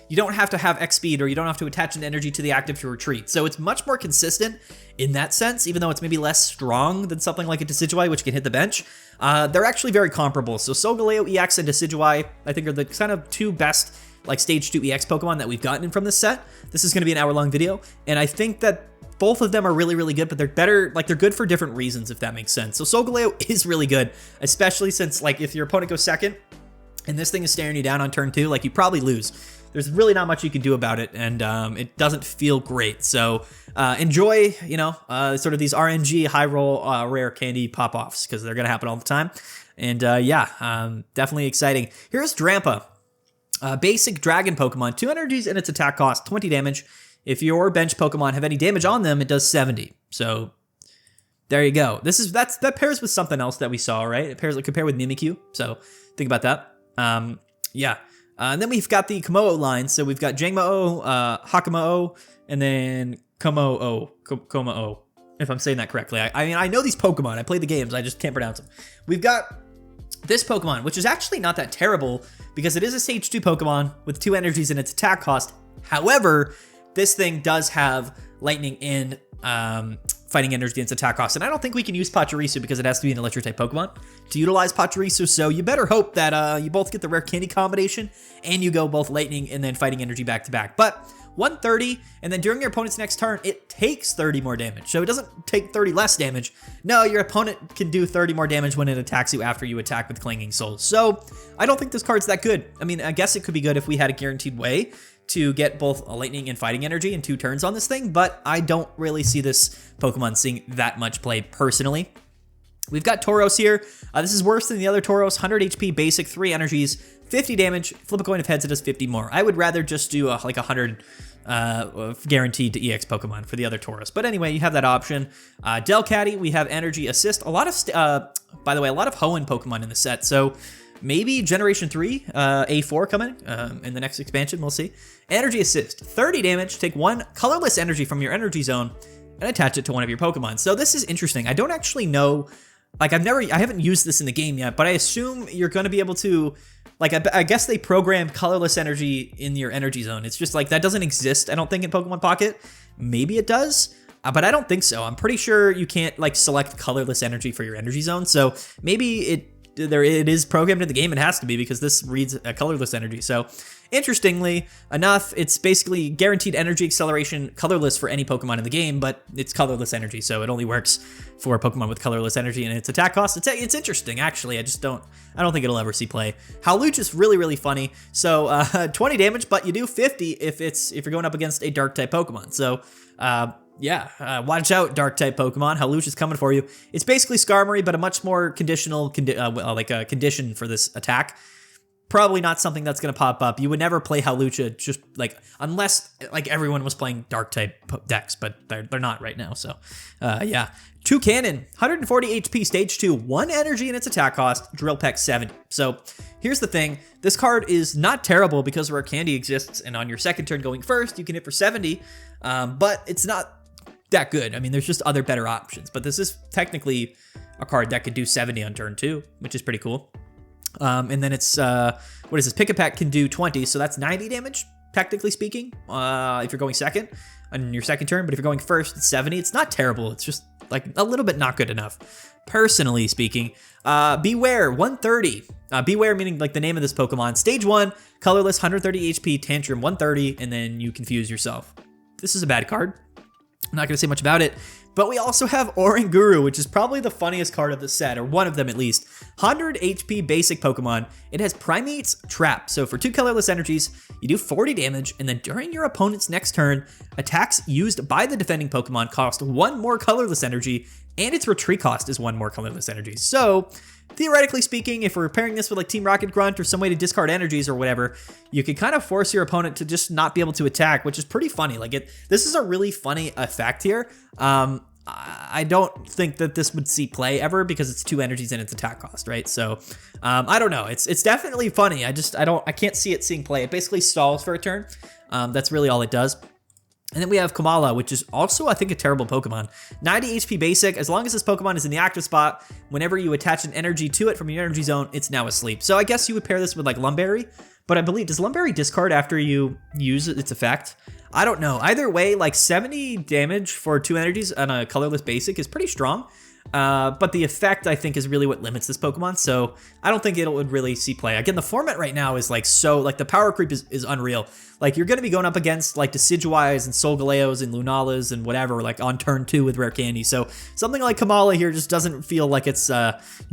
A: you don't have to have X speed, or you don't have to attach an energy to the active to retreat. So it's much more consistent in that sense, even though it's maybe less strong than something like a Decidueye, which can hit the bench. They're actually very comparable. So Solgaleo EX and Decidueye, I think, are the kind of 2 best like stage 2 EX Pokemon that we've gotten from this set. This is going to be an hour-long video, and I think that both of them are really, really good, but they're better, like they're good for different reasons, if that makes sense. So Solgaleo is really good, especially since like if your opponent goes second, and this thing is staring you down on turn 2, like you probably lose. There's really not much you can do about it, and it doesn't feel great. So enjoy, you know, sort of these RNG high roll rare candy pop-offs, because they're gonna happen all the time. And yeah, definitely exciting. Here's Drampa, basic dragon Pokemon, 2 energies and its attack cost 20 damage. If your bench Pokemon have any damage on them, it does 70. So there you go. That pairs with something else that we saw, right? It pairs, like, compare with Mimikyu. So think about that. Yeah. And then we've got the Komo line. So we've got Jangmo-O, Hakamo-O, and then Komo-O, if I'm saying that correctly. I mean, I know these Pokemon. I play the games. I just can't pronounce them. We've got this Pokemon, which is actually not that terrible because it is a stage 2 Pokemon with 2 energies in its attack cost. However, this thing does have lightning in fighting energy and its attack cost. And I don't think we can use Pachirisu because it has to be an electric type Pokemon to utilize Pachirisu. So you better hope that you both get the rare candy combination and you go both lightning and then fighting energy back to back. But 130, and then during your opponent's next turn, it takes 30 more damage. So it doesn't take 30 less damage. No, your opponent can do 30 more damage when it attacks you after you attack with Clanging Soul. So I don't think this card's that good. I mean, I guess it could be good if we had a guaranteed way to get both a lightning and fighting energy in 2 turns on this thing, but I don't really see this Pokemon seeing that much play personally. We've got Tauros here. This is worse than the other Tauros. 100 HP, basic, 3 energies, 50 damage. Flip a coin of heads, it does 50 more. I would rather just do like 100 guaranteed to EX Pokemon for the other Tauros. But anyway, you have that option. Delcatty, we have energy assist. A lot of, by the way, a lot of Hoenn Pokemon in the set. So maybe Generation 3, A4 coming in the next expansion. We'll see. Energy assist, 30 damage. Take 1 colorless energy from your energy zone and attach it to one of your Pokemon. So this is interesting. I don't actually know. Like I haven't used this in the game yet, but I assume you're going to be able to, like, I guess they programmed colorless energy in your energy zone. It's just like, that doesn't exist, I don't think, in Pokemon Pocket. Maybe it does, but I don't think so. I'm pretty sure you can't, like, select colorless energy for your energy zone. So maybe it is programmed in the game. It has to be, because this reads a colorless energy. So interestingly enough, it's basically guaranteed energy acceleration, colorless for any Pokemon in the game, but it's colorless energy, so it only works for Pokemon with colorless energy and its attack cost. It's interesting, actually. I don't think it'll ever see play. Howlucha is really, really funny. So 20 damage, but you do 50 if you're going up against a dark type Pokemon. So yeah, watch out, dark type Pokemon. Howlucha is coming for you. It's basically Skarmory, but a much more conditional, condition for this attack. Probably not something that's going to pop up. You would never play Howlucha just like, unless like everyone was playing dark type decks, but they're not right now. So yeah. Toucannon, 140 HP, stage 2, 1 energy in its attack cost, Drill Peck 70. So here's the thing. This card is not terrible because Rare Candy exists, and on your second turn going first, you can hit for 70, but it's not that good. I mean, there's just other better options, but this is technically a card that could do 70 on turn 2, which is pretty cool. And then it's, what is this? Pick a Peck can do 20, so that's 90 damage, technically speaking, if you're going second on your second turn. But if you're going first, it's 70. It's not terrible. It's just like a little bit not good enough, personally speaking. Beware, 130. Beware meaning like the name of this Pokemon. Stage 1, colorless, 130 HP, Tantrum, 130, and then you confuse yourself. This is a bad card. I'm not going to say much about it. But we also have Oranguru, which is probably the funniest card of the set, or one of them at least. 100 HP basic Pokemon. It has Primate's Trap. So for 2 colorless energies, you do 40 damage, and then during your opponent's next turn, attacks used by the defending Pokemon cost 1 more colorless energy and its retreat cost is 1 more colorless energy. So theoretically speaking, if we're pairing this with like Team Rocket Grunt or some way to discard energies or whatever, you could kind of force your opponent to just not be able to attack, which is pretty funny. Like this is a really funny effect here. I don't think that this would see play ever because it's 2 energies and its attack cost, right? So I don't know. It's definitely funny. I can't see it seeing play. It basically stalls for a turn. That's really all it does. And then we have Kamala, which is also, I think, a terrible Pokemon. 90 HP basic. As long as this Pokemon is in the active spot, whenever you attach an energy to it from your energy zone, it's now asleep. So I guess you would pair this with like Lumberry, but I believe, does Lumberry discard after you use its effect? I don't know. Either way, like 70 damage for 2 energies on a colorless basic is pretty strong. But the effect, I think, is really what limits this Pokemon, so I don't think it would really see play. Again, the format right now is like the power creep is unreal. Like, you're going to be going up against like Decidueyes and Solgaleos and Lunalas and whatever, like on turn 2 with Rare Candy, so something like Kamala here just doesn't feel like it's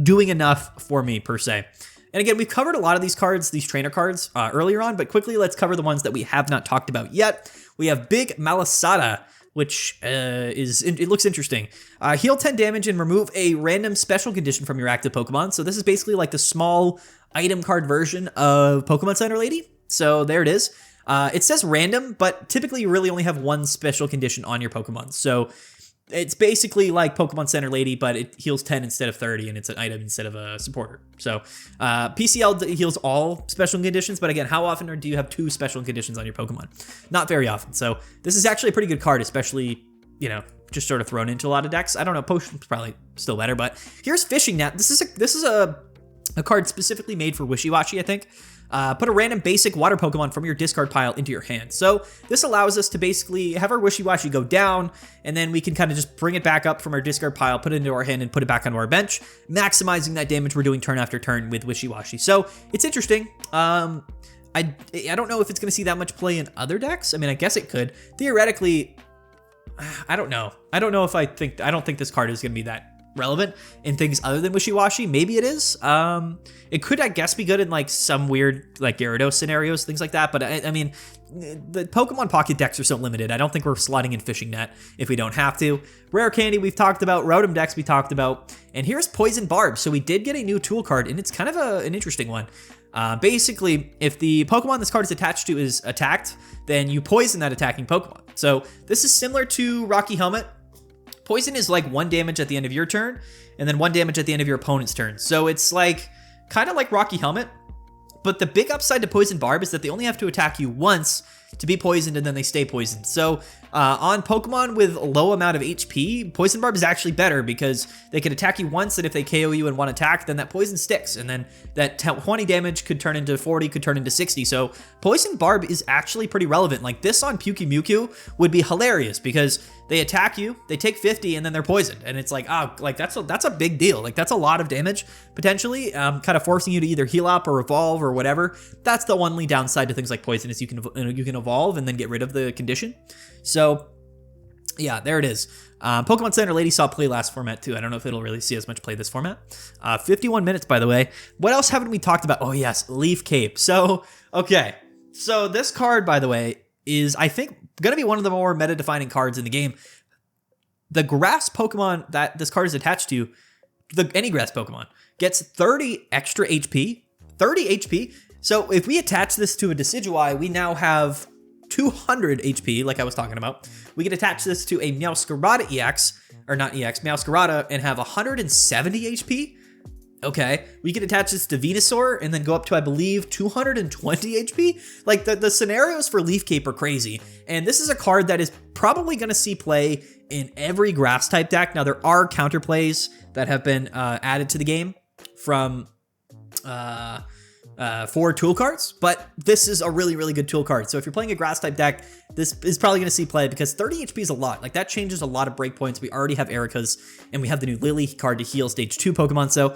A: doing enough for me, per se. And again, we've covered a lot of these cards, these trainer cards, earlier on, but quickly, let's cover the ones that we have not talked about yet. We have Big Malasada, which it looks interesting. Heal 10 damage and remove a random special condition from your active Pokemon. So this is basically like the small item card version of Pokemon Center Lady. So there it is. It says random, but typically you really only have 1 special condition on your Pokemon. So it's basically like Pokemon Center Lady, but it heals 10 instead of 30, and it's an item instead of a supporter. So PCL heals all special conditions, but again, how often do you have 2 special conditions on your Pokemon? Not very often. So this is actually a pretty good card, especially, you know, just sort of thrown into a lot of decks. I don't know, Potion's probably still better, but here's Fishing Net. This is a card specifically made for Wishy-Washy, I think. Put a random basic water Pokemon from your discard pile into your hand. So this allows us to basically have our Wishy-Washy go down, and then we can kind of just bring it back up from our discard pile, put it into our hand, and put it back onto our bench, maximizing that damage we're doing turn after turn with Wishy-Washy. So it's interesting. I don't know if it's going to see that much play in other decks. I mean, I guess it could. Theoretically, I don't know. I don't think this card is going to be that relevant in things other than Wishy-Washy. Maybe it is. It could, I guess, be good in like some weird like Gyarados scenarios, things like that. But I mean, the Pokemon Pocket decks are so limited. I don't think we're slotting in Fishing Net if we don't have to. Rare Candy we've talked about. Rotom decks we talked about. And here's Poison Barb. So we did get a new tool card, and it's kind of an interesting one. Basically, if the Pokemon this card is attached to is attacked, then you poison that attacking Pokemon. So this is similar to Rocky Helmet. Poison is like 1 damage at the end of your turn, and then 1 damage at the end of your opponent's turn. So it's like kind of like Rocky Helmet, but the big upside to Poison Barb is that they only have to attack you once to be poisoned, and then they stay poisoned. So on Pokemon with a low amount of HP, Poison Barb is actually better because they can attack you once, and if they KO you in 1 attack, then that poison sticks, and then that 20 damage could turn into 40, could turn into 60. So Poison Barb is actually pretty relevant. Like this on Mewtwo would be hilarious because they attack you, they take 50, and then they're poisoned. And it's like, oh, like that's a big deal. Like that's a lot of damage, potentially, kind of forcing you to either heal up or evolve or whatever. That's the only downside to things like poison is you can evolve and then get rid of the condition. So yeah, there it is. Pokemon Center Lady saw play last format too. I don't know if it'll really see as much play this format. 51 minutes, by the way. What else haven't we talked about? Oh yes, Leaf Cape. So, okay. So this card, by the way, is, I think, going to be one of the more meta-defining cards in the game. The grass Pokemon that this card is attached to, any grass Pokemon, gets 30 extra HP. 30 HP. So if we attach this to a Decidueye, we now have 200 HP, like I was talking about. We can attach this to a Meowscarada EX, or not EX, Meowscarada, and have 170 HP. Okay, we can attach this to Venusaur and then go up to, I believe, 220 HP. Like, the scenarios for Leaf Cape are crazy. And this is a card that is probably going to see play in every grass-type deck. Now, there are counterplays that have been added to the game from for tool cards, but this is a really, really good tool card. So if you're playing a grass-type deck, this is probably going to see play because 30 HP is a lot. Like, that changes a lot of breakpoints. We already have Erika's, and we have the new Lily card to heal Stage 2 Pokemon. So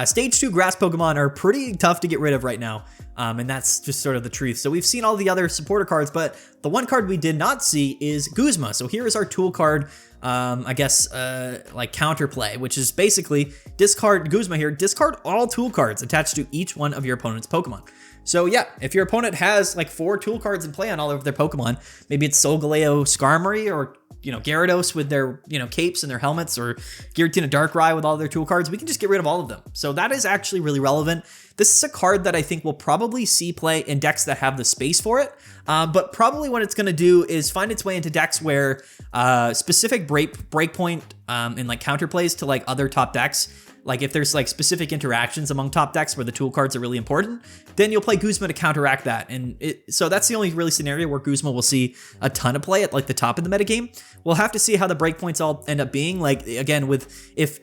A: Stage 2 grass Pokemon are pretty tough to get rid of right now, and that's just sort of the truth. So we've seen all the other supporter cards, but the one card we did not see is Guzma. So here is our tool card, I guess, like counterplay, which is basically discard Guzma here, discard all tool cards attached to each one of your opponent's Pokemon. So yeah, if your opponent has like 4 tool cards in play on all of their Pokemon, maybe it's Solgaleo Skarmory or Gyarados with their, capes and their helmets, or Giratina Darkrai with all their tool cards. We can just get rid of all of them. So that is actually really relevant. This is a card that I think we'll probably see play in decks that have the space for it. But probably what it's going to do is find its way into decks where specific breakpoint and like counterplays to like other top decks. Like if there's like specific interactions among top decks where the tool cards are really important, then you'll play Guzma to counteract that. And so that's the only really scenario where Guzma will see a ton of play at like the top of the metagame. We'll have to see how the breakpoints all end up being. Like again, with if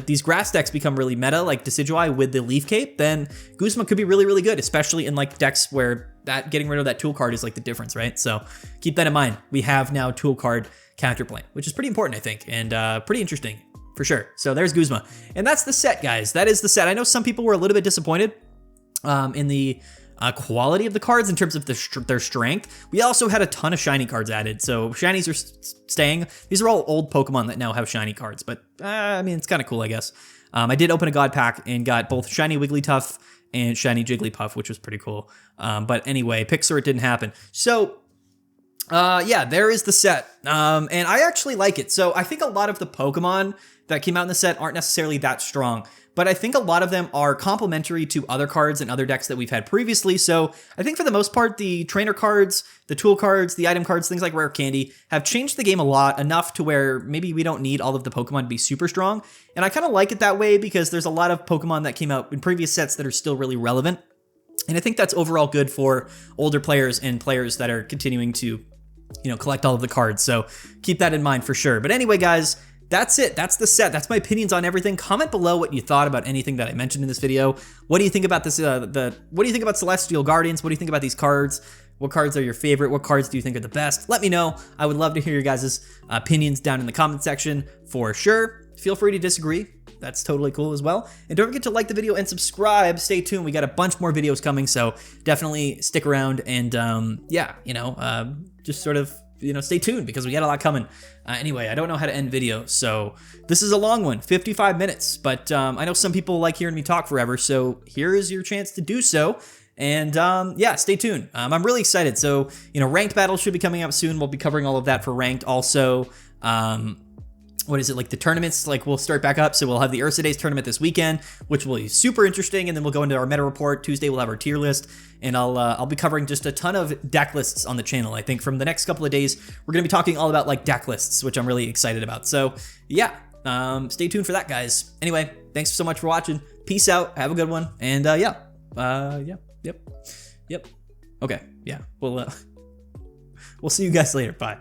A: these grass decks become really meta, like Decidueye with the Leaf Cape, then Guzma could be really, really good, especially in like decks where that getting rid of that tool card is like the difference, right? So keep that in mind. We have now tool card counterplay, which is pretty important, I think, and pretty interesting. For sure. So there's Guzma. And that's the set, guys. That is the set. I know some people were a little bit disappointed in the quality of the cards in terms of their strength. We also had a ton of shiny cards added. So shinies are staying. These are all old Pokemon that now have shiny cards. But, I mean, it's kind of cool, I guess. I did open a God Pack and got both shiny Wigglytuff and shiny Jigglypuff, which was pretty cool. But anyway, Pixar, it didn't happen. So yeah, there is the set. And I actually like it. So I think a lot of the Pokemon that came out in the set aren't necessarily that strong, but I think a lot of them are complementary to other cards and other decks that we've had previously. So I think for the most part, the trainer cards, the tool cards, the item cards, things like Rare Candy have changed the game a lot, enough to where maybe we don't need all of the Pokemon to be super strong. And I kind of like it that way because there's a lot of Pokemon that came out in previous sets that are still really relevant. And I think that's overall good for older players and players that are continuing to, collect all of the cards. So keep that in mind for sure. But anyway, guys, that's it. That's the set. That's my opinions on everything. Comment below what you thought about anything that I mentioned in this video. What do you think about this? What do you think about Celestial Guardians? What do you think about these cards? What cards are your favorite? What cards do you think are the best? Let me know. I would love to hear your guys' opinions down in the comment section for sure. Feel free to disagree. That's totally cool as well. And don't forget to like the video and subscribe. Stay tuned. We got a bunch more videos coming, so definitely stick around and just sort of stay tuned because we got a lot coming. Anyway, I don't know how to end videos, so this is a long one, 55 minutes. But I know some people like hearing me talk forever, so here is your chance to do so. And yeah, stay tuned. I'm really excited. So ranked battles should be coming up soon. We'll be covering all of that for ranked. Also, what is it, like the tournaments, like we'll start back up. So we'll have the Ursa Days tournament this weekend, which will be super interesting. And then we'll go into our meta report. Tuesday, we'll have our tier list, and I'll be covering just a ton of deck lists on the channel. I think from the next couple of days, we're going to be talking all about like deck lists, which I'm really excited about. So yeah, stay tuned for that, guys. Anyway, thanks so much for watching. Peace out. Have a good one. And yep. Okay. Yeah. We'll see you guys later. Bye.